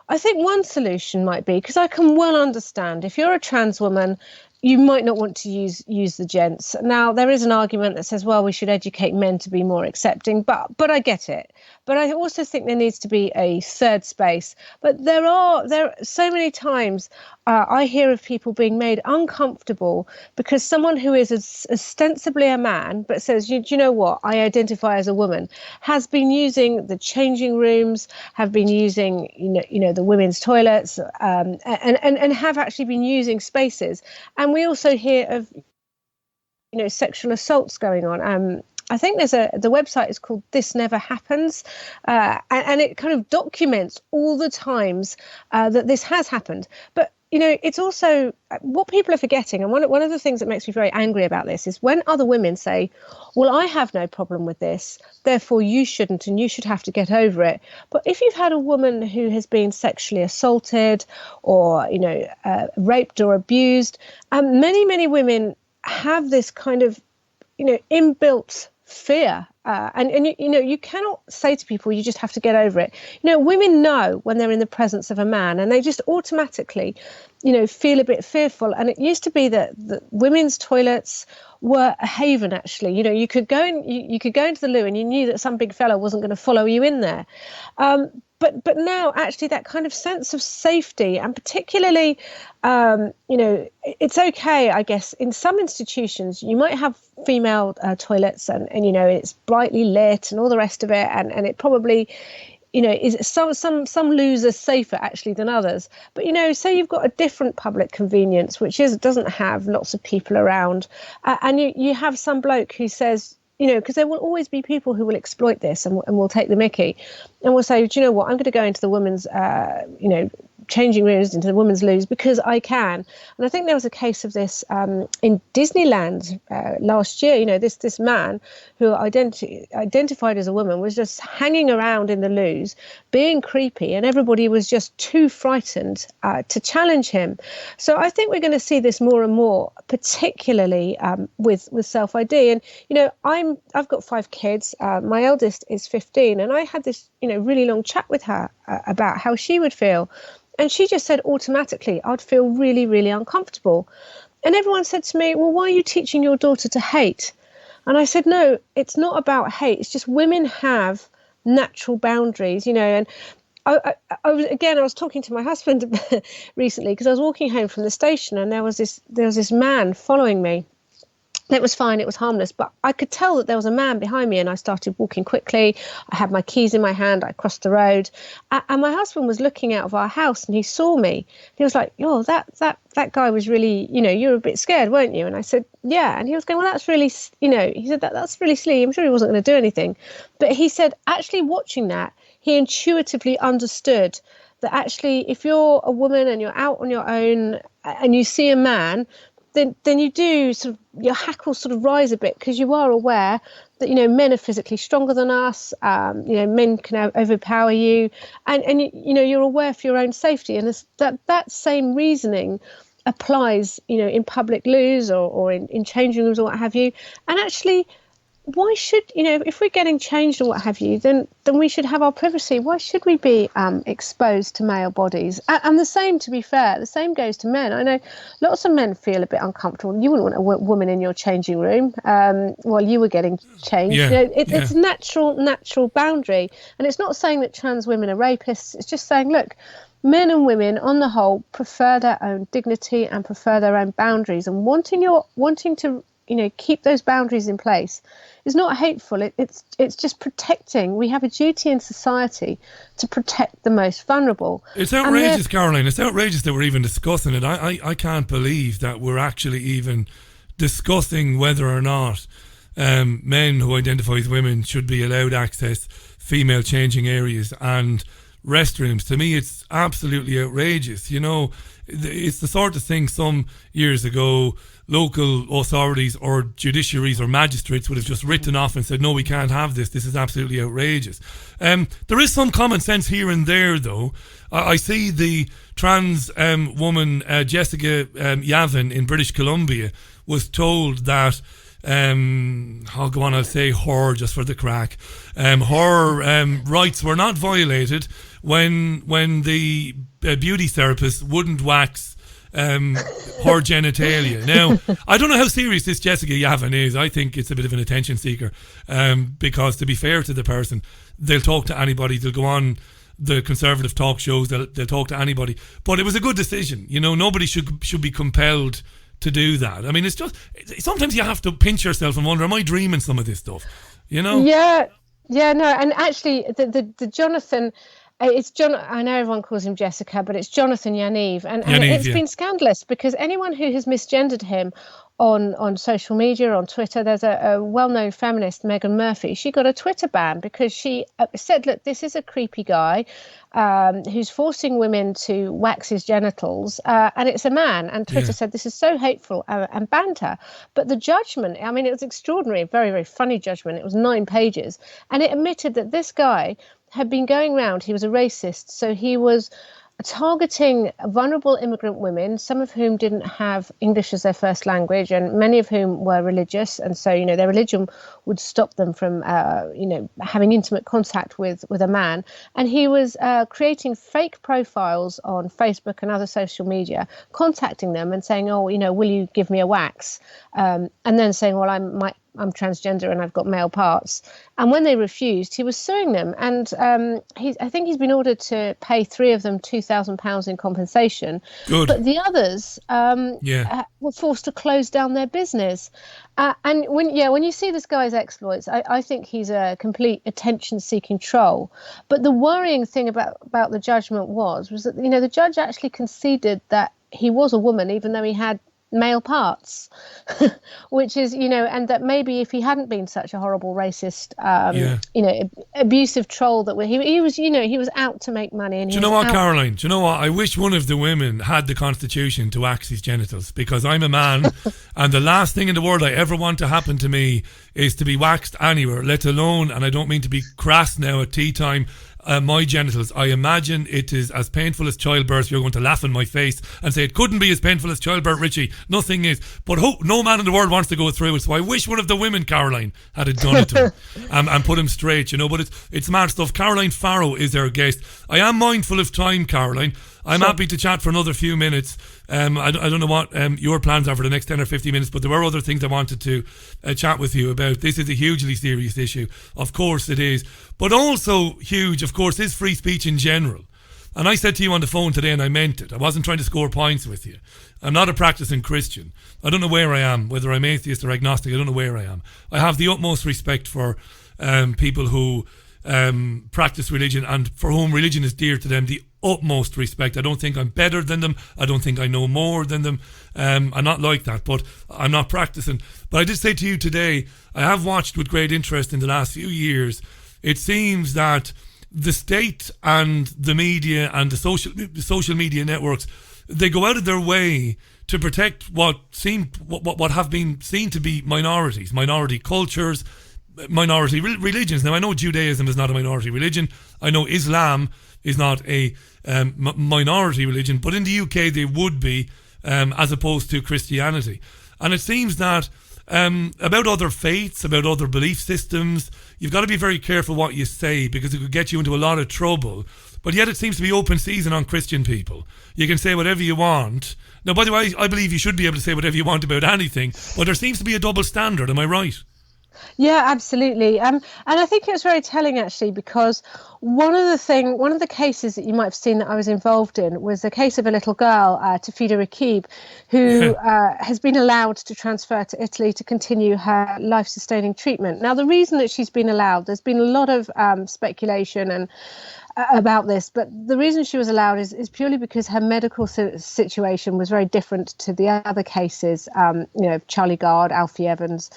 I think one solution might be, because I can well understand if you're a trans woman, you might not want to use the gents. Now, there is an argument that says, well, we should educate men to be more accepting, but I get it. But I also think there needs to be a third space. But there are so many times I hear of people being made uncomfortable because someone who is ostensibly a man but says, do you know what, I identify as a woman, has been using the changing rooms, have been using the women's toilets, and have actually been using spaces. And we also hear of sexual assaults going on. I think the website is called This Never Happens, and it kind of documents all the times that this has happened. But it's also what people are forgetting, and one of the things that makes me very angry about this is when other women say, well, I have no problem with this, therefore you shouldn't, and you should have to get over it. But if you've had a woman who has been sexually assaulted or raped or abused, many women have this kind of inbuilt fear, and you cannot say to people you just have to get over it. Women know when they're in the presence of a man, and they just automatically feel a bit fearful. And it used to be that the women's toilets were a haven, actually. You could go in, you could go into the loo and you knew that some big fella wasn't going to follow you in there. But now, actually, that kind of sense of safety, and particularly, it's okay, I guess, in some institutions, you might have female toilets and it's brightly lit and all the rest of it. And it probably, is some loos are safer, actually, than others. But, say you've got a different public convenience, which doesn't have lots of people around, and you have some bloke who says, because there will always be people who will exploit this and will take the mickey and will say, do you know what, I'm going to go into the women's, changing rooms, into the women's loos because I can. And I think there was a case of this in Disneyland last year. This man who identified as a woman was just hanging around in the loos, being creepy, and everybody was just too frightened to challenge him. So I think we're going to see this more and more, particularly with self-ID. And I've got 5 kids. My eldest is 15, and I had this really long chat with her about how she would feel. And she just said automatically, I'd feel really, really uncomfortable. And everyone said to me, well, why are you teaching your daughter to hate? And I said, no, it's not about hate. It's just women have natural boundaries, And I was talking to my husband recently because I was walking home from the station and there was this man following me. It was fine, it was harmless, but I could tell that there was a man behind me, and I started walking quickly. I had my keys in my hand, I crossed the road, and my husband was looking out of our house and he saw me. He was like, oh, that guy was really, you were a bit scared, weren't you? And I said, yeah. And he was going, well, that's really, he said, that's really silly. I'm sure he wasn't going to do anything. But he said, actually watching that, he intuitively understood that actually if you're a woman and you're out on your own and you see a man, then you do sort of, your hackles sort of rise a bit, because you are aware that, you know, men are physically stronger than us. You know, men can overpower you, and you know, you're aware for your own safety, and that same reasoning applies, you know, in public loos or in changing rooms or what have you. And actually, why should, you know, if we're getting changed or what have you, then we should have our privacy. Why should we be exposed to male bodies? And the same, to be fair, the same goes to men. I know lots of men feel a bit uncomfortable. You wouldn't want a woman in your changing room while you were getting changed. Yeah, you know, it's a natural boundary. And it's not saying that trans women are rapists. It's just saying, look, men and women on the whole prefer their own dignity and prefer their own boundaries, and wanting to, you know, keep those boundaries in place is not hateful. It's just protecting. We have a duty in society to protect the most vulnerable. It's outrageous, Caroline. It's outrageous that we're even discussing it. I can't believe that we're actually even discussing whether or not men who identify as women should be allowed access female changing areas and restrooms. To me, it's absolutely outrageous. You know, it's the sort of thing some years ago local authorities or judiciaries or magistrates would have just written off and said, no, we can't have this. This is absolutely outrageous. There is some common sense here and there, though. I see the trans woman, Jessica Yavin in British Columbia, was told that I'll go on, I'll say her just for the crack. Her rights were not violated when the beauty therapist wouldn't wax her genitalia. Now, I don't know how serious this Jessica Yavin is. I think it's a bit of an attention seeker, because to be fair to the person, they'll talk to anybody. They'll go on the conservative talk shows. They'll talk to anybody. But it was a good decision. You know, nobody should be compelled to do that. I mean, it's just, sometimes you have to pinch yourself and wonder, am I dreaming some of this stuff? You know? Yeah, no. And actually, the Jonathan, it's John. I know everyone calls him Jessica, but it's Jonathan Yaniv, and it's been scandalous because anyone who has misgendered him on social media, on Twitter, there's a well-known feminist, Meghan Murphy. She got a Twitter ban because she said, look, this is a creepy guy who's forcing women to wax his genitals, and it's a man. And Twitter said, this is so hateful, and banned her. But the judgment, I mean, it was extraordinary, very, very funny judgment. It was 9 pages. And it admitted that this guy had been going round, he was a racist, so he was targeting vulnerable immigrant women, some of whom didn't have English as their first language, and many of whom were religious, and so, you know, their religion would stop them from, you know, having intimate contact with a man. And he was creating fake profiles on Facebook and other social media, contacting them and saying, oh, you know, will you give me a wax? And then saying, well, I'm transgender and I've got male parts. And when they refused, he was suing them. And I think he's been ordered to pay 3 of them £2,000 in compensation. Good. But the others were forced to close down their business. And when you see this guy's exploits, I think he's a complete attention-seeking troll. But the worrying thing about the judgment was that, you know, the judge actually conceded that he was a woman, even though he had male parts, which is, you know, and that maybe if he hadn't been such a horrible racist, you know, abusive troll that he was, you know, he was out to make money. And do you know what, Caroline? Do you know what? I wish one of the women had the constitution to wax his genitals, because I'm a man and the last thing in the world I ever want to happen to me is to be waxed anywhere, let alone, and I don't mean to be crass now at tea time, my genitals. I imagine it is as painful as childbirth. You're going to laugh in my face and say it couldn't be as painful as childbirth, Richie. Nothing is. But no man in the world wants to go through it. So I wish one of the women, Caroline, had it done it to him and put him straight, you know. But it's mad stuff. Caroline Farrow is our guest. I am mindful of time, Caroline. I'm happy to chat for another few minutes. I don't know what your plans are for the next 10 or 15 minutes, but there were other things I wanted to chat with you about. This is a hugely serious issue. Of course it is. But also huge, of course, is free speech in general. And I said to you on the phone today, and I meant it. I wasn't trying to score points with you. I'm not a practicing Christian. I don't know where I am, whether I'm atheist or agnostic. I don't know where I am. I have the utmost respect for people who practice religion and for whom religion is dear to them, the utmost respect. I don't think I'm better than them. I don't think I know more than them. I'm not like that, but I'm not practicing. But I did say to you today, I have watched with great interest in the last few years. It seems that the state and the media and the social media networks, they go out of their way to protect what have been seen to be minorities, minority cultures, minority religions. Now, I know Judaism is not a minority religion. I know Islam is not a minority religion, but in the UK they would be, as opposed to Christianity. And it seems that about other faiths, about other belief systems, you've got to be very careful what you say, because it could get you into a lot of trouble. But yet it seems to be open season on Christian people. You can say whatever you want. Now, by the way, I believe you should be able to say whatever you want about anything, but there seems to be a double standard. Am I right? Yeah, absolutely. And I think it was very telling, actually, because one of the cases that you might have seen that I was involved in was the case of a little girl, Tafida Rakib, who has been allowed to transfer to Italy to continue her life-sustaining treatment. Now, the reason that she's been allowed, there's been a lot of speculation and about this, but the reason she was allowed is purely because her medical situation was very different to the other cases, Charlie Gard, Alfie Evans,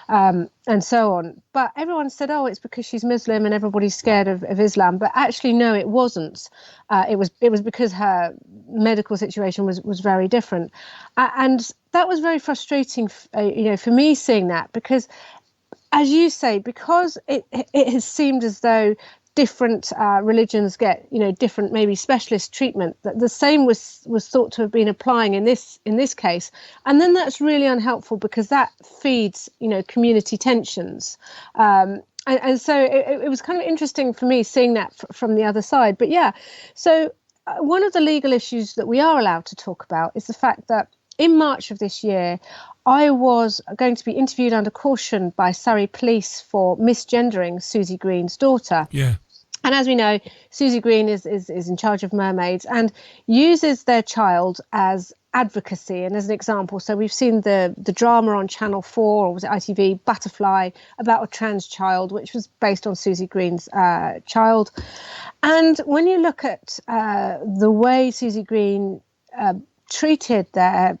and so on. But everyone said, oh, it's because she's Muslim and everybody's scared of Islam. But actually, no, it wasn't. It was because her medical situation was very different. And that was very frustrating, for me seeing that, because, as you say, because it has seemed as though different religions get, different maybe specialist treatment. That the same was thought to have been applying in this case, and then that's really unhelpful because that feeds, community tensions. And so it was kind of interesting for me seeing that from the other side. But yeah, so one of the legal issues that we are allowed to talk about is the fact that in March of this year, I was going to be interviewed under caution by Surrey Police for misgendering Susie Green's daughter. Yeah. And as we know, Susie Green is in charge of mermaids and uses their child as advocacy and as an example. So we've seen the drama on Channel 4, or was it ITV, Butterfly, about a trans child, which was based on Susie Green's child. And when you look at the way Susie Green treated their,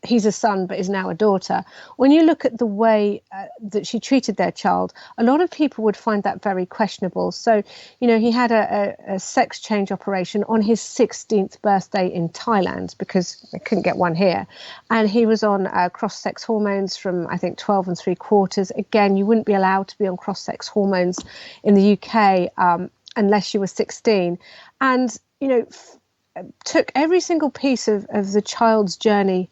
he's a son but is now a daughter. When you look at the way that she treated their child, a lot of people would find that very questionable. So, he had a sex change operation on his 16th birthday in Thailand because they couldn't get one here. And he was on cross-sex hormones from, I think, 12 3/4. Again, you wouldn't be allowed to be on cross-sex hormones in the UK unless you were 16. And, took every single piece of the child's journey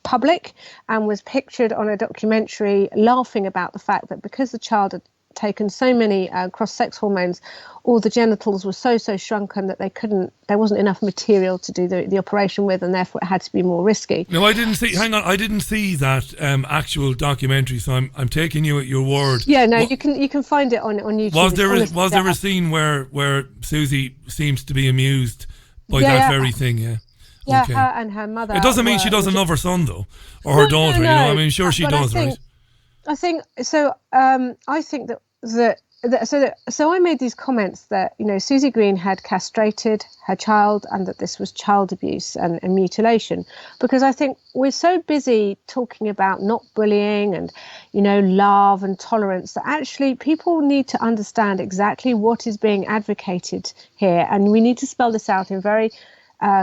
public and was pictured on a documentary laughing about the fact that because the child had taken so many cross-sex hormones, all the genitals were so shrunken that there wasn't enough material to do the operation with, and therefore it had to be more risky. No, I didn't see that actual documentary, so I'm taking you at your word. Yeah, no, you can find it on YouTube. Was there a scene where Susie seems to be amused by that very thing? Yeah, okay. Her and her mother. It doesn't mean she doesn't love her son though, or her daughter. No. I mean, sure she does, right? I think so. I think so I made these comments that Susie Green had castrated her child and that this was child abuse and mutilation, because I think we're so busy talking about not bullying and love and tolerance that actually people need to understand exactly what is being advocated here, and we need to spell this out in very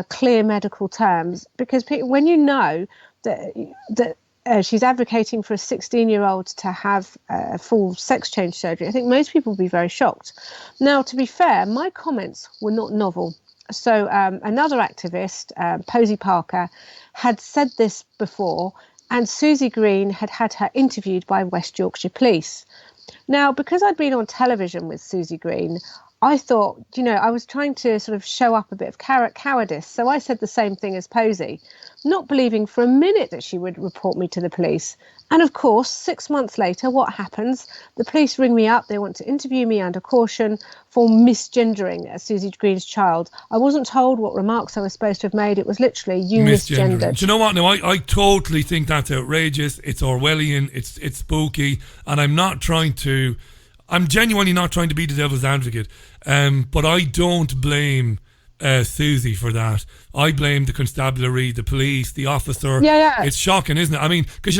clear medical terms, because when you know that she's advocating for a 16-year-old to have a full sex change surgery, I think most people will be very shocked. Now, to be fair, my comments were not novel. So another activist, Posy Parker, had said this before, and Susie Green had her interviewed by West Yorkshire Police. Now, because I'd been on television with Susie Green, I thought, I was trying to sort of show up a bit of cowardice. So I said the same thing as Posy, not believing for a minute that she would report me to the police. And of course, 6 months later, what happens? The police ring me up. They want to interview me under caution for misgendering Susie Green's child. I wasn't told what remarks I was supposed to have made. It was literally, you misgendered. Do you know what? No, I totally think that's outrageous. It's Orwellian. It's spooky. And I'm genuinely not trying to be the devil's advocate, but I don't blame Susie for that. I blame the constabulary, the police, the officer. Yeah. It's shocking, isn't it? I mean, because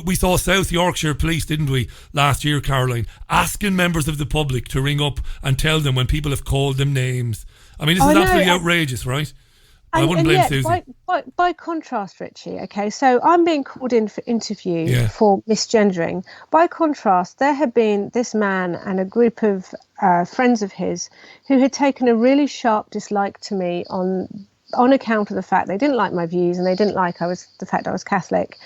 we saw South Yorkshire Police, didn't we, last year, Caroline, asking members of the public to ring up and tell them when people have called them names. I mean, this is absolutely outrageous, right? I wouldn't blame Susie. By contrast, Richie, okay, so I'm being called in for interview for misgendering. By contrast, there had been this man and a group of friends of his who had taken a really sharp dislike to me on account of the fact they didn't like my views and they didn't like the fact I was Catholic.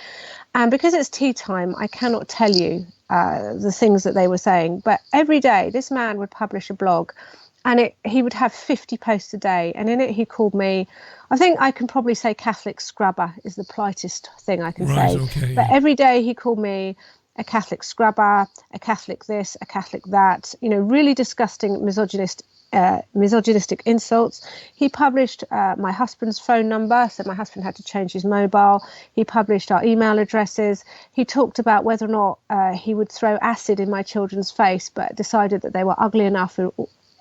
And because it's tea time, I cannot tell you the things that they were saying. But every day, this man would publish a blog, and he would have 50 posts a day. And in it, he called me, I think I can probably say Catholic scrubber is the politest thing I can say. Okay, but every day he called me a Catholic scrubber, a Catholic this, a Catholic that, really disgusting misogynistic insults. He published my husband's phone number, so my husband had to change his mobile. He published our email addresses. He talked about whether or not he would throw acid in my children's face, but decided that they were ugly enough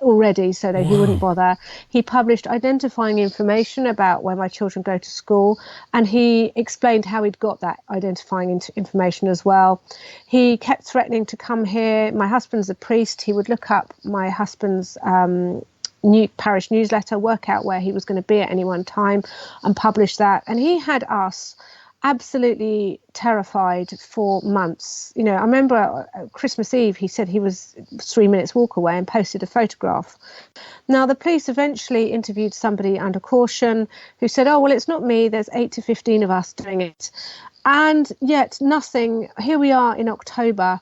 already so that he wouldn't bother. He published identifying information about where my children go to school, and he explained how he'd got that identifying information as well. He kept threatening to come here. My husband's a priest. He would look up my husband's new parish newsletter, work out where he was going to be at any one time, and publish that. And he had us absolutely terrified for months. I remember Christmas Eve, he said he was 3 minutes walk away and posted a photograph. Now, the police eventually interviewed somebody under caution who said, oh, well, it's not me. There's 8 to 15 of us doing it. And yet nothing. Here we are in October.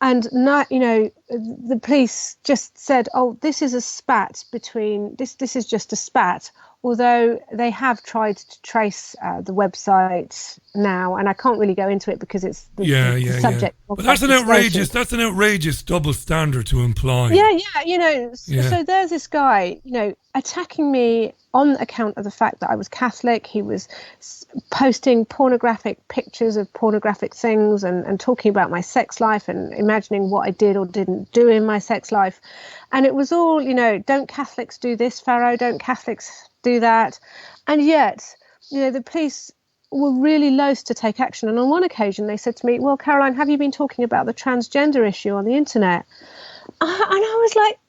And now, the police just said, oh, this is a spat between this is just a spat. Although they have tried to trace the website now, and I can't really go into it because it's the subject. But that's an outrageous double standard to imply. So there's this guy, attacking me on account of the fact that I was Catholic. He was posting pornographic pictures of pornographic things and talking about my sex life and imagining what I did or didn't do in my sex life. And it was all, don't Catholics do this, Farrow? Don't Catholics do that? And yet, the police were really loath to take action. And on one occasion, they said to me, well, Caroline, have you been talking about the transgender issue on the internet? And I was like,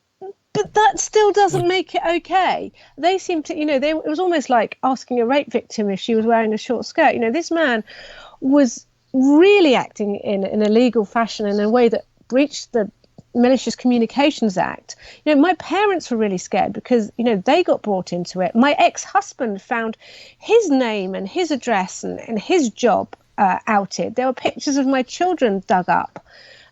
but that still doesn't make it okay. They seemed to, it was almost like asking a rape victim if she was wearing a short skirt. This man was really acting in an illegal fashion in a way that breached the Malicious Communications Act. My parents were really scared because, they got brought into it. My ex-husband found his name and his address and his job outed. There were pictures of my children dug up.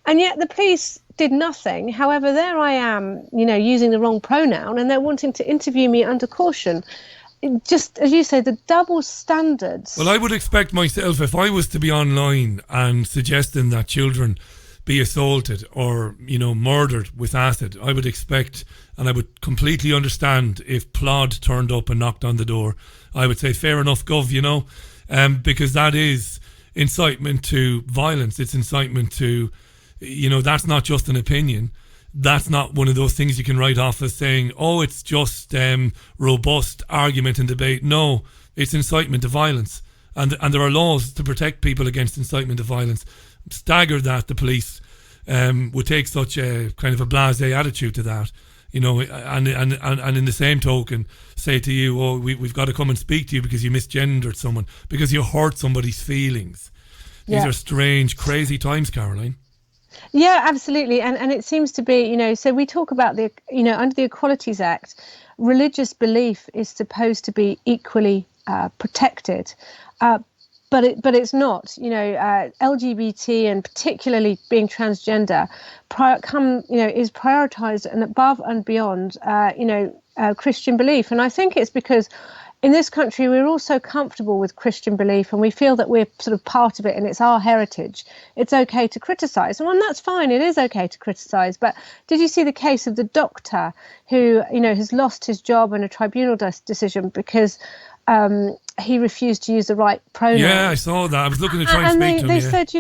And yet the police did nothing. However, there I am, using the wrong pronoun, and they're wanting to interview me under caution. Just, as you say, the double standards. Well, I would expect myself, if I was to be online and suggesting that children be assaulted or, murdered with acid, I would expect, and I would completely understand if Plod turned up and knocked on the door. I would say, fair enough, Gov, because that is incitement to violence. It's incitement to, that's not just an opinion. That's not one of those things you can write off as saying, oh, it's just robust argument and debate. No, it's incitement to violence. And there are laws to protect people against incitement to violence. I'm staggered that the police would take such a kind of a blasé attitude to that, and in the same token say to you, oh, we've got to come and speak to you because you misgendered someone, because you hurt somebody's feelings. These are strange, crazy times, Caroline. Yeah, absolutely. And it seems to be, so we talk about under the Equalities Act, religious belief is supposed to be equally protected. But it's not. LGBT and particularly being transgender is prioritized and above and beyond Christian belief. And I think it's because in this country we're all so comfortable with Christian belief and we feel that we're sort of part of it and it's our heritage. It's okay to criticize, and that's fine. It is okay to criticize. But did you see the case of the doctor who has lost his job in a tribunal decision because he refused to use the right pronoun? Yeah, I saw that. I was looking to try and speak to him. They said,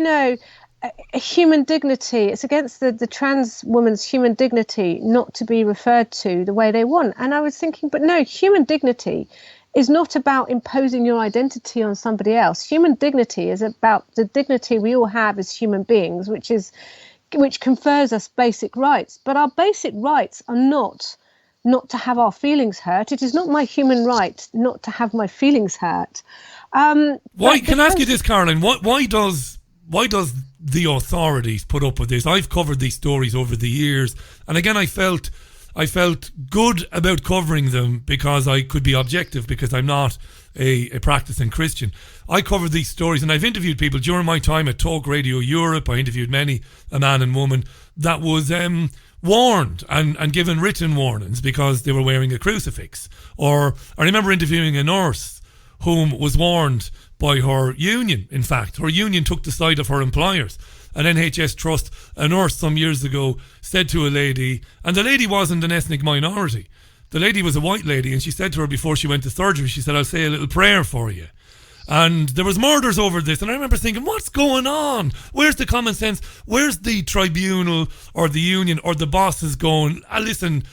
human dignity, it's against the trans woman's human dignity not to be referred to the way they want. And I was thinking, but no, human dignity is not about imposing your identity on somebody else. Human dignity is about the dignity we all have as human beings, which confers us basic rights. But our basic rights are not not to have our feelings hurt. It is not my human right not to have my feelings hurt. Why? Can I ask you this, Caroline? Why does the authorities put up with this? I've covered these stories over the years, and again, I felt good about covering them because I could be objective, because I'm not a practicing Christian. I covered these stories, and I've interviewed people during my time at Talk Radio Europe. I interviewed many, a man and woman, that was warned and given written warnings because they were wearing a crucifix. Or I remember interviewing a nurse whom was warned by her union. In fact, her union took the side of her employers. An NHS trust, a nurse some years ago said to a lady, and the lady wasn't an ethnic minority, the lady was a white lady, and she said to her before she went to surgery, she said, "I'll say a little prayer for you." And there was murders over this, and I remember thinking, what's going on? Where's the common sense? Where's the tribunal or the union or the bosses going, listen,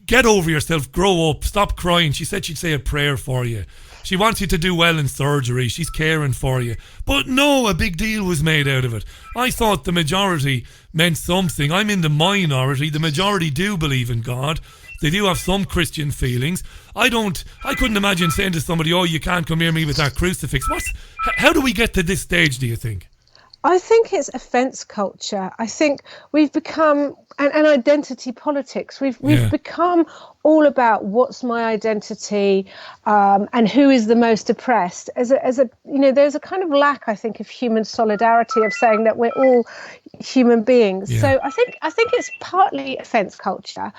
get over yourself, grow up, stop crying. She said she'd say a prayer for you. She wants you to do well in surgery. She's caring for you. But no, a big deal was made out of it. I thought the majority meant something. I'm in the minority. The majority do believe in God. They do have some Christian feelings. I couldn't imagine saying to somebody, "Oh, you can't come near me with that crucifix." How do we get to this stage, do you think? I think it's offence culture. I think we've become an identity politics. We've become all about what's my identity and who is the most oppressed. As a there's a kind of lack, I think, of human solidarity, of saying that we're all human beings. Yeah. So I think it's partly offence culture.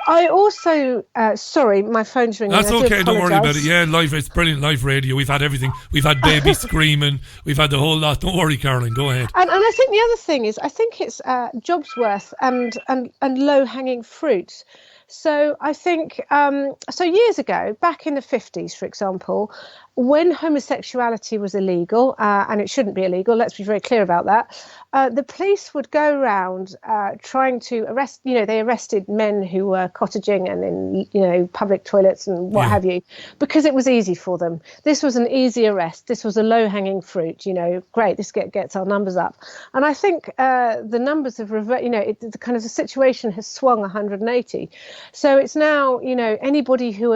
I also sorry, my phone's ringing. That's okay, don't worry about it. Yeah, it's brilliant live radio. We've had everything. We've had babies screaming. We've had the whole lot. Don't worry, Caroline, go ahead. And I think the other thing is, I think it's jobs worth and low hanging fruit. So I think, so years ago, back in the 50s, for example, when homosexuality was illegal, and it shouldn't be illegal, let's be very clear about that, the police would go around trying to arrest, they arrested men who were cottaging and in, public toilets and what have you, because it was easy for them. This was an easy arrest. This was a low-hanging fruit, great, this gets our numbers up. And I think the numbers have, the kind of the situation has swung 180. So it's now, anybody who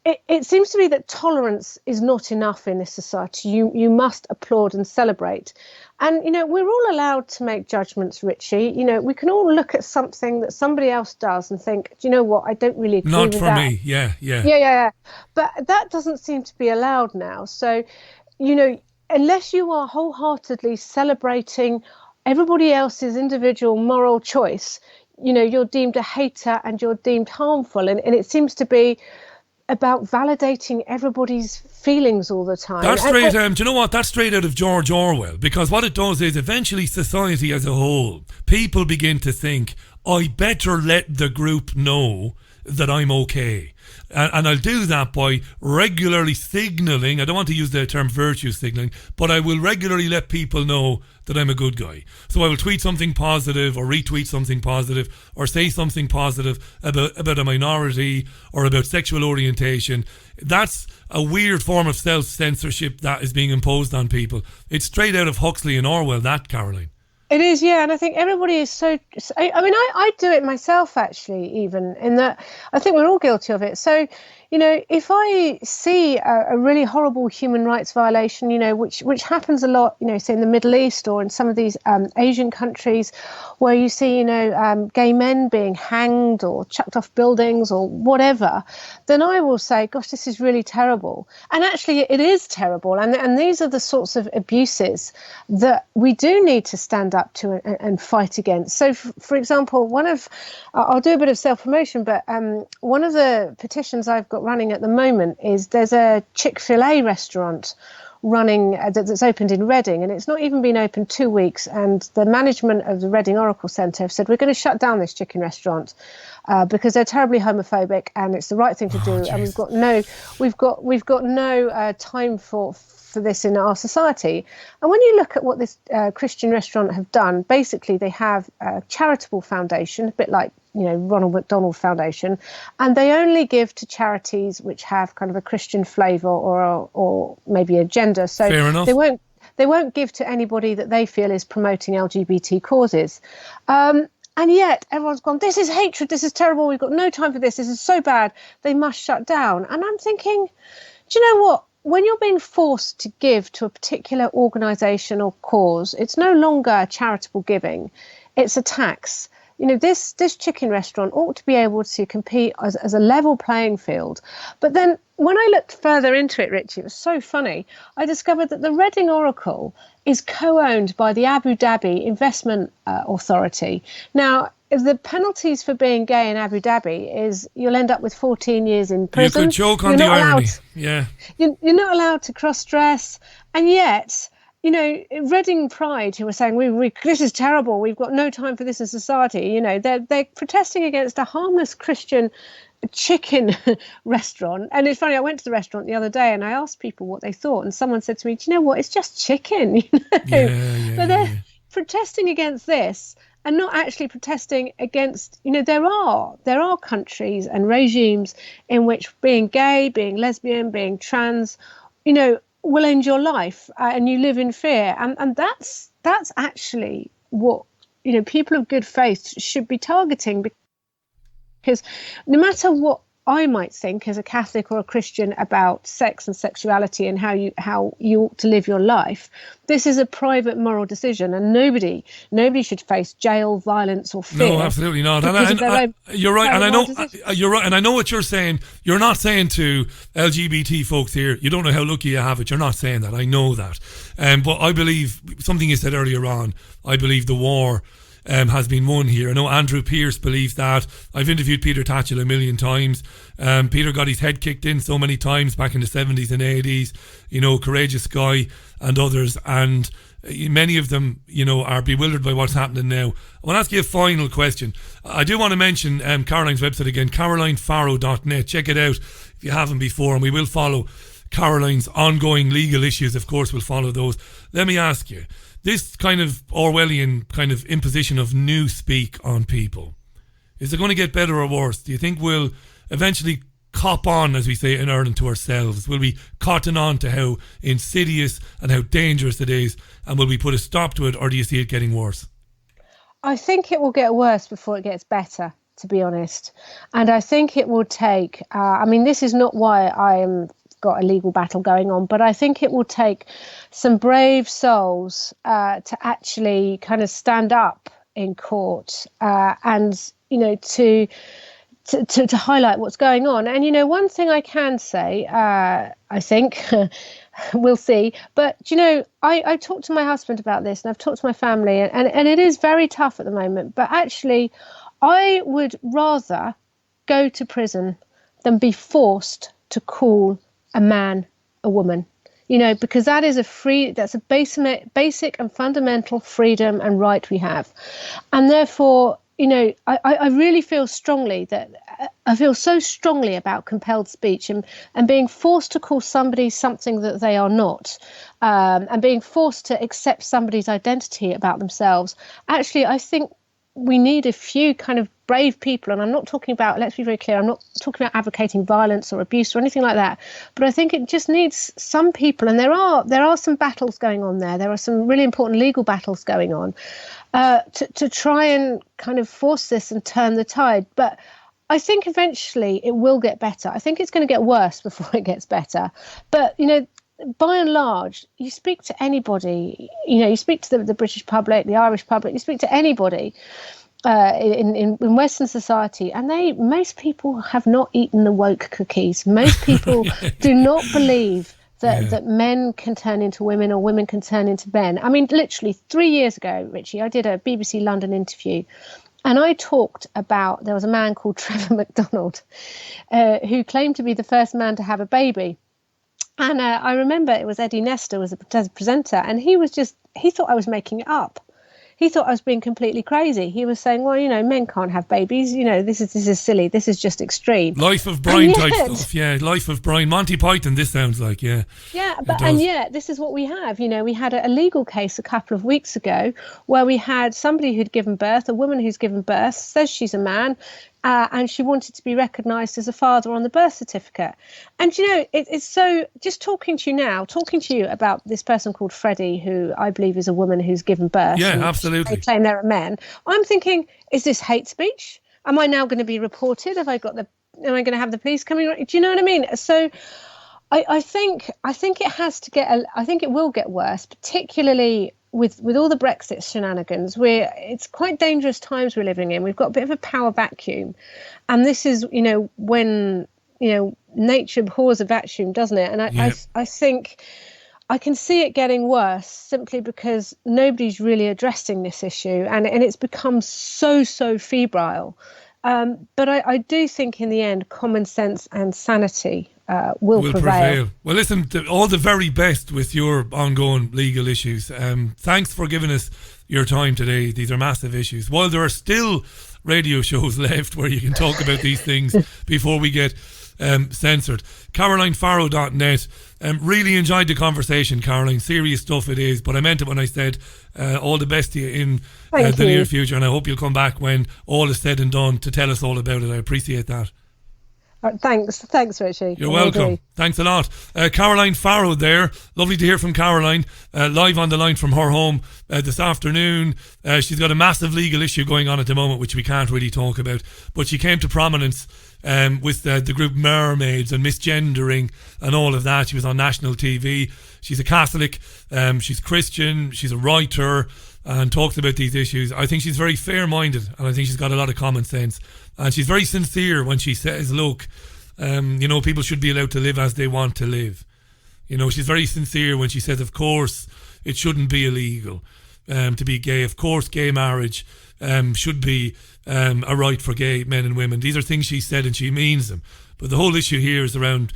it seems to be that tolerance is not enough in this society. You must applaud and celebrate. And, we're all allowed to make judgments, Richie. We can all look at something that somebody else does and think, do you know what, I don't really agree with that. Not for me, yeah. Yeah. But that doesn't seem to be allowed now. So, unless you are wholeheartedly celebrating everybody else's individual moral choice, you're deemed a hater and you're deemed harmful. And it seems to be about validating everybody's feelings all the time. That's straight, do you know what? That's straight out of George Orwell, because what it does is eventually society as a whole, people begin to think, I better let the group know that I'm okay. And I'll do that by regularly signalling, I don't want to use the term virtue signalling, but I will regularly let people know that I'm a good guy. So I will tweet something positive or retweet something positive or say something positive about a minority or about sexual orientation. That's a weird form of self-censorship that is being imposed on people. It's straight out of Huxley and Orwell, that, Caroline. It is, yeah, and I think everybody is so. I do it myself, actually, even in that I think we're all guilty of it. So, if I see a really horrible human rights violation, which happens a lot, say in the Middle East or in some of these Asian countries, where you see, gay men being hanged or chucked off buildings or whatever, then I will say, gosh, this is really terrible. And actually, it is terrible. And these are the sorts of abuses that we do need to stand up to and fight against. So, for example, I'll do a bit of self-promotion, but one of the petitions I've got running at the moment is there's a Chick-fil-A restaurant running that's opened in Reading, and it's not even been open 2 weeks, and the management of the Reading Oracle Centre have said we're going to shut down this chicken restaurant because they're terribly homophobic and it's the right thing to do. And we've got no time for this in our society. And when you look at what this Christian restaurant have done, basically they have a charitable foundation, a bit like Ronald McDonald Foundation, and they only give to charities which have kind of a Christian flavour or maybe a gender. So fair enough. They won't give to anybody that they feel is promoting LGBT causes. And And yet everyone's gone, this is hatred, this is terrible, we've got no time for this is so bad, they must shut down. And I'm thinking, do you know what? When you're being forced to give to a particular organisation or cause, it's no longer charitable giving, it's a tax. You know, this chicken restaurant ought to be able to compete as a level playing field. But then when I looked further into it, Richie, it was so funny. I discovered that the Reading Oracle is co-owned by the Abu Dhabi Investment Authority. Now, the penalties for being gay in Abu Dhabi is you'll end up with 14 years in prison. You could joke on the irony. Yeah. You're not allowed to cross-dress. And yet, you know, Reading Pride, who were saying, this is terrible, we've got no time for this in society, you know, they're protesting against a harmless Christian chicken restaurant. And it's funny, I went to the restaurant the other day and I asked people what they thought, and someone said to me, do you know what, it's just chicken, you know? But they're protesting against this and not actually protesting against, you know, there are countries and regimes in which being gay, being lesbian, being trans, you know, will end your life and you live in fear. And that's actually what, you know, people of good faith should be targeting, because no matter what I might think as a Catholic or a Christian about sex and sexuality and how you ought to live your life, this is a private moral decision, and nobody should face jail, violence, or fear. No, absolutely not. And you're right, and I know you're right, and I know what you're saying. You're not saying to LGBT folks here, you don't know how lucky you have it. You're not saying that. I know that, but I believe something you said earlier on. I believe the war has been won here. I know Andrew Pearce believes that. I've interviewed Peter Tatchell a million times. Peter got his head kicked in so many times back in the 70s and 80s, you know, Courageous Guy and others, and many of them, you know, are bewildered by what's happening now. I want to ask you a final question. I do want to mention Caroline's website again, carolinefarrow.net. Check it out if you haven't before, and we will follow Caroline's ongoing legal issues. Of course, we'll follow those. Let me ask you, this kind of Orwellian kind of imposition of newspeak on people, is it going to get better or worse? Do you think we'll eventually cop on, as we say in Ireland, to ourselves? Will we cotton on to how insidious and how dangerous it is, and will we put a stop to it, or do you see it getting worse? I think it will get worse before it gets better, to be honest. And I think it will take, I mean, this is not why I'm got a legal battle going on, but I think it will take some brave souls to actually kind of stand up in court and, you know, to highlight what's going on. And, you know, one thing I can say, I think, we'll see, but, you know, I talked to my husband about this, and I've talked to my family, and it is very tough at the moment, but actually I would rather go to prison than be forced to call a man a woman, you know, because that's a basic and fundamental freedom and right we have. And therefore, you know, I really feel strongly so strongly about compelled speech and being forced to call somebody something that they are not, and being forced to accept somebody's identity about themselves. Actually, I think we need a few kind of brave people, and I'm not talking about, let's be very clear, I'm not talking about advocating violence or abuse or anything like that, but I think it just needs some people, and there are some battles going on there. There are some really important legal battles going on to try and kind of force this and turn the tide. But I think eventually it will get better. I think it's going to get worse before it gets better. But, you know, by and large, you speak to anybody, you know, you speak to the British public, the Irish public, you speak to anybody in Western society, and most people have not eaten the woke cookies. Most people do not believe that men can turn into women or women can turn into men. I mean, literally 3 years ago, Richie, I did a BBC London interview, and I talked about, there was a man called Trevor McDonald who claimed to be the first man to have a baby. And I remember it was Eddie Nestor was the presenter, and he thought I was making it up. He thought I was being completely crazy. He was saying, well, you know, men can't have babies. You know, this is silly. This is just extreme. Life of Brian type stuff. Yeah, Life of Brian. Monty Python, this sounds like, yeah. Yeah, and yet this is what we have. You know, we had a legal case a couple of weeks ago where we had somebody who'd given birth, a woman who's given birth, says she's a man, and she wanted to be recognised as a father on the birth certificate. And, it's so, just talking to you about this person called Freddie, who I believe is a woman who's given birth. Yeah, absolutely. They claim they're a man. I'm thinking, is this hate speech? Am I now going to be reported? Am I going to have the police coming? Do you know what I mean? So I think it has to get, I think it will get worse, particularly with all the Brexit shenanigans. It's quite dangerous times we're living in. We've got a bit of a power vacuum, and this is when nature abhors a vacuum, doesn't it? And I think I can see it getting worse simply because nobody's really addressing this issue, and it's become so febrile. But I do think in the end, common sense and sanity will prevail. Well, listen, all the very best with your ongoing legal issues. Thanks for giving us your time today. These are massive issues. While there are still radio shows left where you can talk about these things before we get censored. CarolineFarrow.net. Really enjoyed the conversation, Caroline. Serious stuff it is, but I meant it when I said all the best to you in the near future, and I hope you'll come back when all is said and done to tell us all about it. I appreciate that. Thanks, Richie. You're welcome. Thanks a lot. Caroline Farrow there. Lovely to hear from Caroline. Live on the line from her home this afternoon. She's got a massive legal issue going on at the moment, which we can't really talk about. But she came to prominence with the group Mermaids and misgendering and all of that. She was on national TV. She's a Catholic. She's Christian. She's a writer and talks about these issues. I think she's very fair-minded, and I think she's got a lot of common sense. And she's very sincere when she says, look, people should be allowed to live as they want to live. She's very sincere when she says, of course, it shouldn't be illegal to be gay. Of course, gay marriage should be a right for gay men and women. These are things she said and she means them. But the whole issue here is around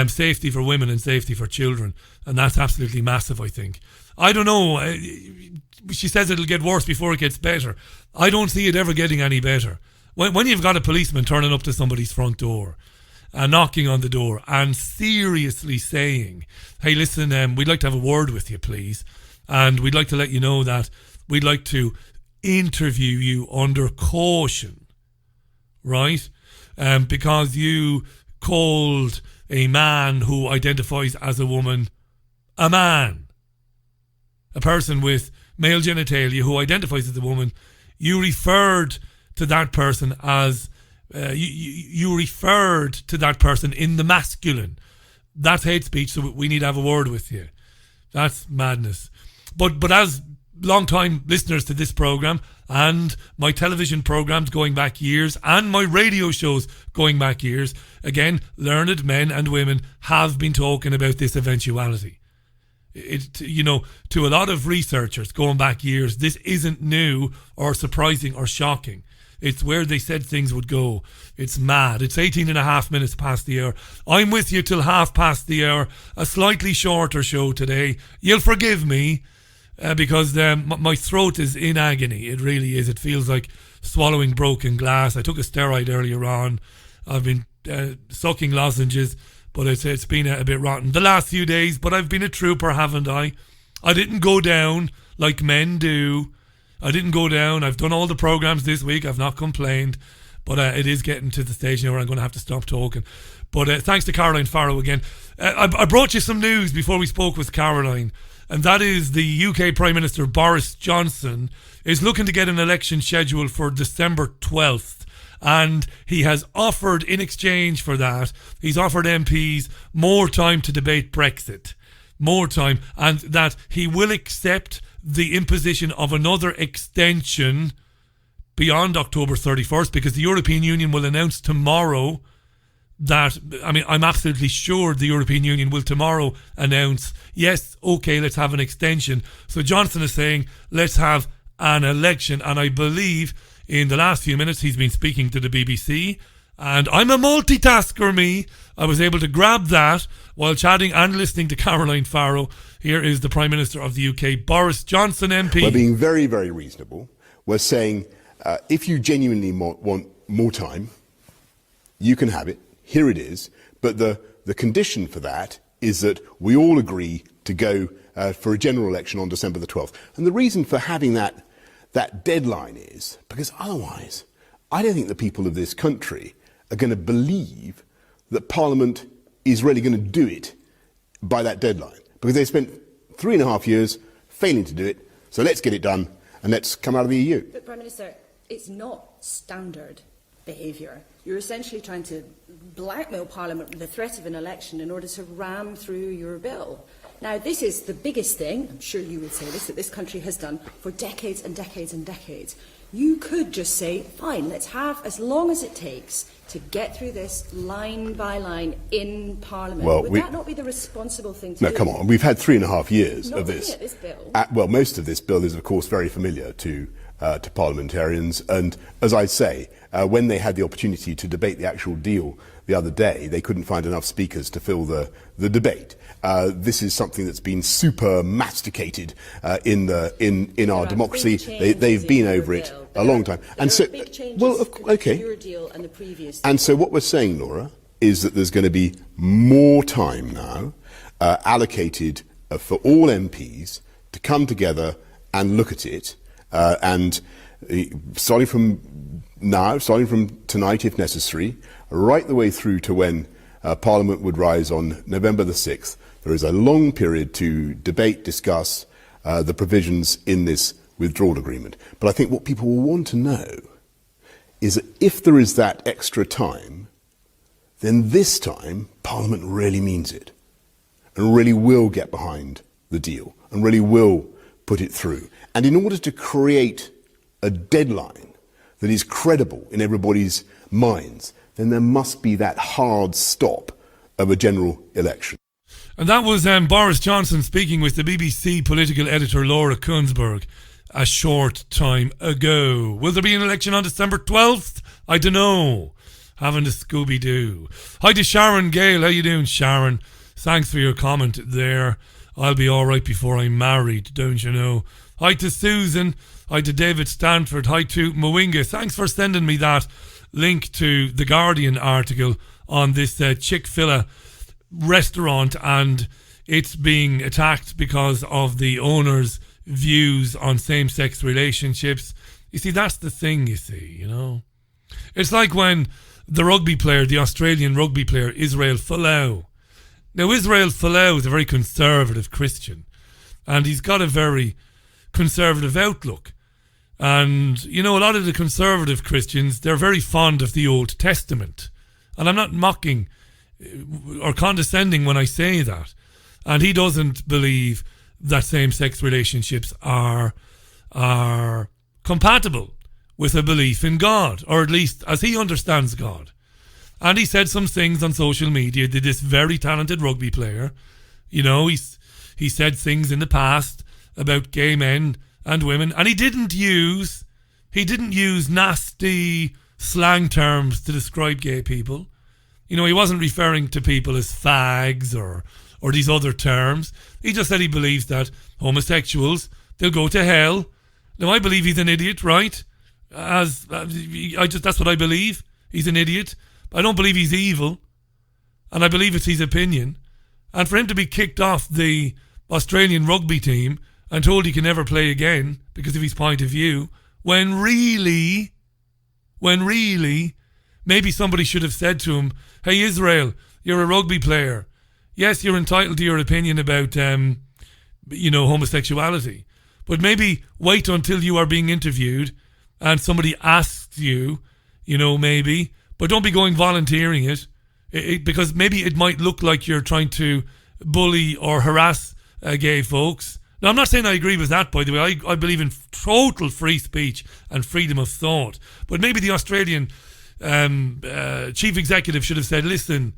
safety for women and safety for children. And that's absolutely massive, I think. I don't know. She says it'll get worse before it gets better. I don't see it ever getting any better. When you've got a policeman turning up to somebody's front door and knocking on the door and seriously saying, hey, listen, we'd like to have a word with you, please. And we'd like to let you know that we'd like to interview you under caution, right? Because you called a man who identifies as a woman a man. A person with male genitalia who identifies as a woman, you referred to that person as you referred to that person in the masculine. That's hate speech, so we need to have a word with you. That's madness. But as long-time listeners to this programme and my television programmes going back years and my radio shows going back years, again, learned men and women have been talking about this eventuality. To a lot of researchers going back years, this isn't new or surprising or shocking. It's where they said things would go. It's mad. It's 18 and a half minutes past the hour. I'm with you till half past the hour. A slightly shorter show today. You'll forgive me because my throat is in agony. It really is. It feels like swallowing broken glass. I took a steroid earlier on. I've been sucking lozenges, but it's been a bit rotten the last few days. But I've been a trooper, haven't I? I didn't go down like men do. I didn't go down. I've done all the programmes this week. I've not complained. But it is getting to the stage now where I'm going to have to stop talking. But thanks to Caroline Farrow again. I brought you some news before we spoke with Caroline. And that is the UK Prime Minister Boris Johnson is looking to get an election scheduled for December 12th. And he has offered, in exchange for that, he's offered MPs more time to debate Brexit. More time. And that he will accept the imposition of another extension beyond October 31st, because the European Union will announce tomorrow that, I'm absolutely sure the European Union will tomorrow announce, yes, okay, let's have an extension. So Johnson is saying, let's have an election. And I believe in the last few minutes he's been speaking to the BBC, and I'm a multitasker, me. I was able to grab that while chatting and listening to Caroline Farrow. Here is the Prime Minister of the UK, Boris Johnson MP. We're being very, very reasonable. We're saying, if you genuinely want more time, you can have it. Here it is. But the condition for that is that we all agree to go for a general election on December the 12th. And the reason for having that deadline is because otherwise I don't think the people of this country are going to believe that Parliament is really going to do it by that deadline, because they spent 3.5 years failing to do it. So let's get it done and let's come out of the EU. But Prime Minister, it's not standard behaviour. You're essentially trying to blackmail Parliament with the threat of an election in order to ram through your bill. Now, this is the biggest thing, I'm sure you would say this, that this country has done for decades and decades and decades. You could just say, fine, let's have as long as it takes to get through this line by line in Parliament. Well, would that not be the responsible thing to do? No, come on. We've had 3.5 years Not of this. looking at this bill. Well, most of this bill is, of course, very familiar to parliamentarians. And as I say, when they had the opportunity to debate the actual deal the other day, they couldn't find enough speakers to fill the debate. This is something that's been super masticated in our democracy. They've been over it a long time. And so, well, okay. Your deal and the previous. And so what we're saying, Laura, is that there's going to be more time now allocated for all MPs to come together and look at it. And starting from now, starting from tonight if necessary, right the way through to when Parliament would rise on November the 6th, there is a long period to debate, discuss the provisions in this withdrawal agreement. But I think what people will want to know is that if there is that extra time, then this time Parliament really means it and really will get behind the deal and really will put it through. And in order to create a deadline that is credible in everybody's minds, then there must be that hard stop of a general election. And that was Boris Johnson speaking with the BBC political editor Laura Kunsberg a short time ago. Will there be an election on December 12th? I don't know. Having a Scooby-Doo. Hi to Sharon Gale. How you doing, Sharon? Thanks for your comment there. I'll be all right before I'm married, don't you know? Hi to Susan. Hi to David Stanford. Hi to Mwinga. Thanks for sending me that link to the Guardian article on this Chick-fil-A restaurant, and it's being attacked because of the owner's views on same-sex relationships. You see, that's the thing, you see, you know. It's like when the rugby player, the Australian rugby player, Israel Folau. Now, Israel Folau is a very conservative Christian, and he's got a very conservative outlook. And, you know, a lot of the conservative Christians, they're very fond of the Old Testament. And I'm not mocking or condescending when I say that. And he doesn't believe that same-sex relationships are compatible with a belief in God, or at least as he understands God. And he said some things on social media to this very talented rugby player. You know, he said things in the past about gay men and women, and he didn't use nasty slang terms to describe gay people. You know, he wasn't referring to people as fags or these other terms. He just said he believes that homosexuals, they'll go to hell. Now, I believe he's an idiot, right? That's what I believe. He's an idiot. I don't believe he's evil, and I believe it's his opinion. And for him to be kicked off the Australian rugby team and told he can never play again because of his point of view, when really, maybe somebody should have said to him, hey, Israel, you're a rugby player. Yes, you're entitled to your opinion about, homosexuality. But maybe wait until you are being interviewed and somebody asks you, maybe. But don't be going volunteering it because maybe it might look like you're trying to bully or harass gay folks. Now, I'm not saying I agree with that, by the way. I believe in total free speech and freedom of thought. But maybe the Australian chief executive should have said, listen,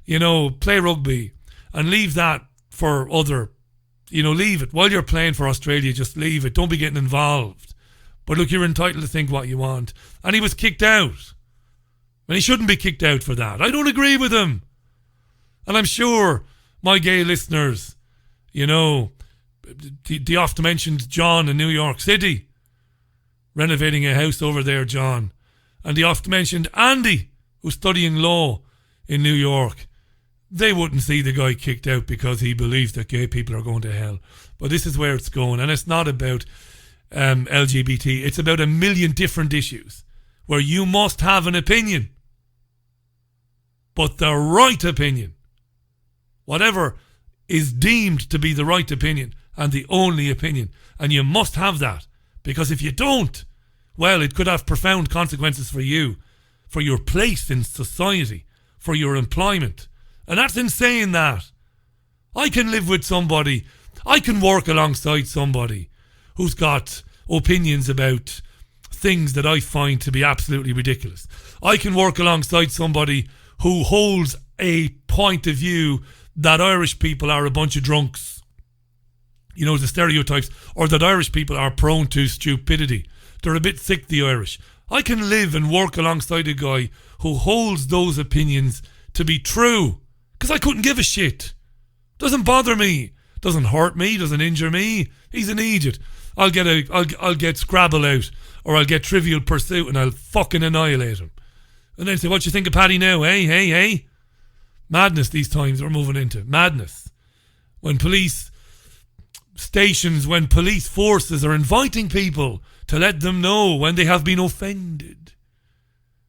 play rugby and leave that for other, leave it. While you're playing for Australia, just leave it. Don't be getting involved. But look, you're entitled to think what you want. And he was kicked out. And he shouldn't be kicked out for that. I don't agree with him. And I'm sure my gay listeners, the oft-mentioned John in New York City, renovating a house over there, John. And the oft-mentioned Andy, who's studying law in New York. They wouldn't see the guy kicked out because he believes that gay people are going to hell. But this is where it's going. And it's not about LGBT. It's about a million different issues where you must have an opinion. But the right opinion. Whatever is deemed to be the right opinion and the only opinion. And you must have that. Because if you don't, well, it could have profound consequences for you, for your place in society, for your employment. And that's in saying that. I can live with somebody, I can work alongside somebody who's got opinions about things that I find to be absolutely ridiculous. I can work alongside somebody who holds a point of view that Irish people are a bunch of drunks. You know, the stereotypes, or that Irish people are prone to stupidity. They're a bit thick, the Irish. I can live and work alongside a guy who holds those opinions to be true, because I couldn't give a shit. Doesn't bother me. Doesn't hurt me. Doesn't injure me. He's an idiot. I'll get Scrabble out, or I'll get Trivial Pursuit, and I'll fucking annihilate him. And then say, what you think of Paddy now, eh? Hey? Madness these times we're moving into. Madness. When police stations, when police forces are inviting people to let them know when they have been offended.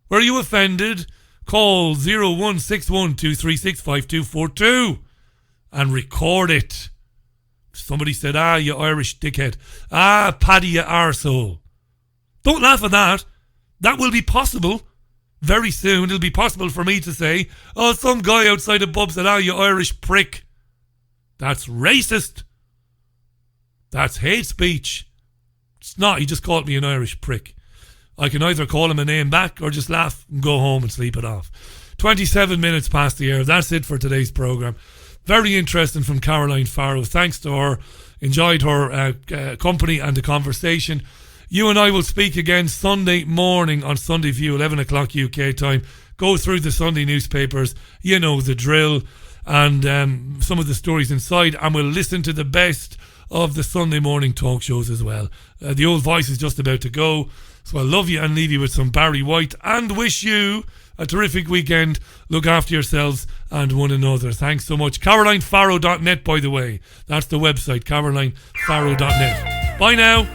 Were you offended? Call 01612365242 and record it. Somebody said, you Irish dickhead. Paddy, you arsehole. Don't laugh at that. That will be possible. Very soon it'll be possible for me to say, some guy outside a pub said, you Irish prick. That's racist. That's hate speech. It's not, he just called me an Irish prick. I can either call him a name back or just laugh and go home and sleep it off. 27 minutes past the hour. That's it for today's programme. Very interesting from Caroline Farrow. Thanks to her. Enjoyed her company and the conversation. You and I will speak again Sunday morning on Sunday View, 11 o'clock UK time. Go through the Sunday newspapers. You know the drill. And some of the stories inside. And we'll listen to the best of the Sunday morning talk shows as well. The old voice is just about to go. So I love you and leave you with some Barry White and wish you a terrific weekend. Look after yourselves and one another. Thanks so much. CarolineFarrow.net, by the way. That's the website, CarolineFarrow.net. Bye now.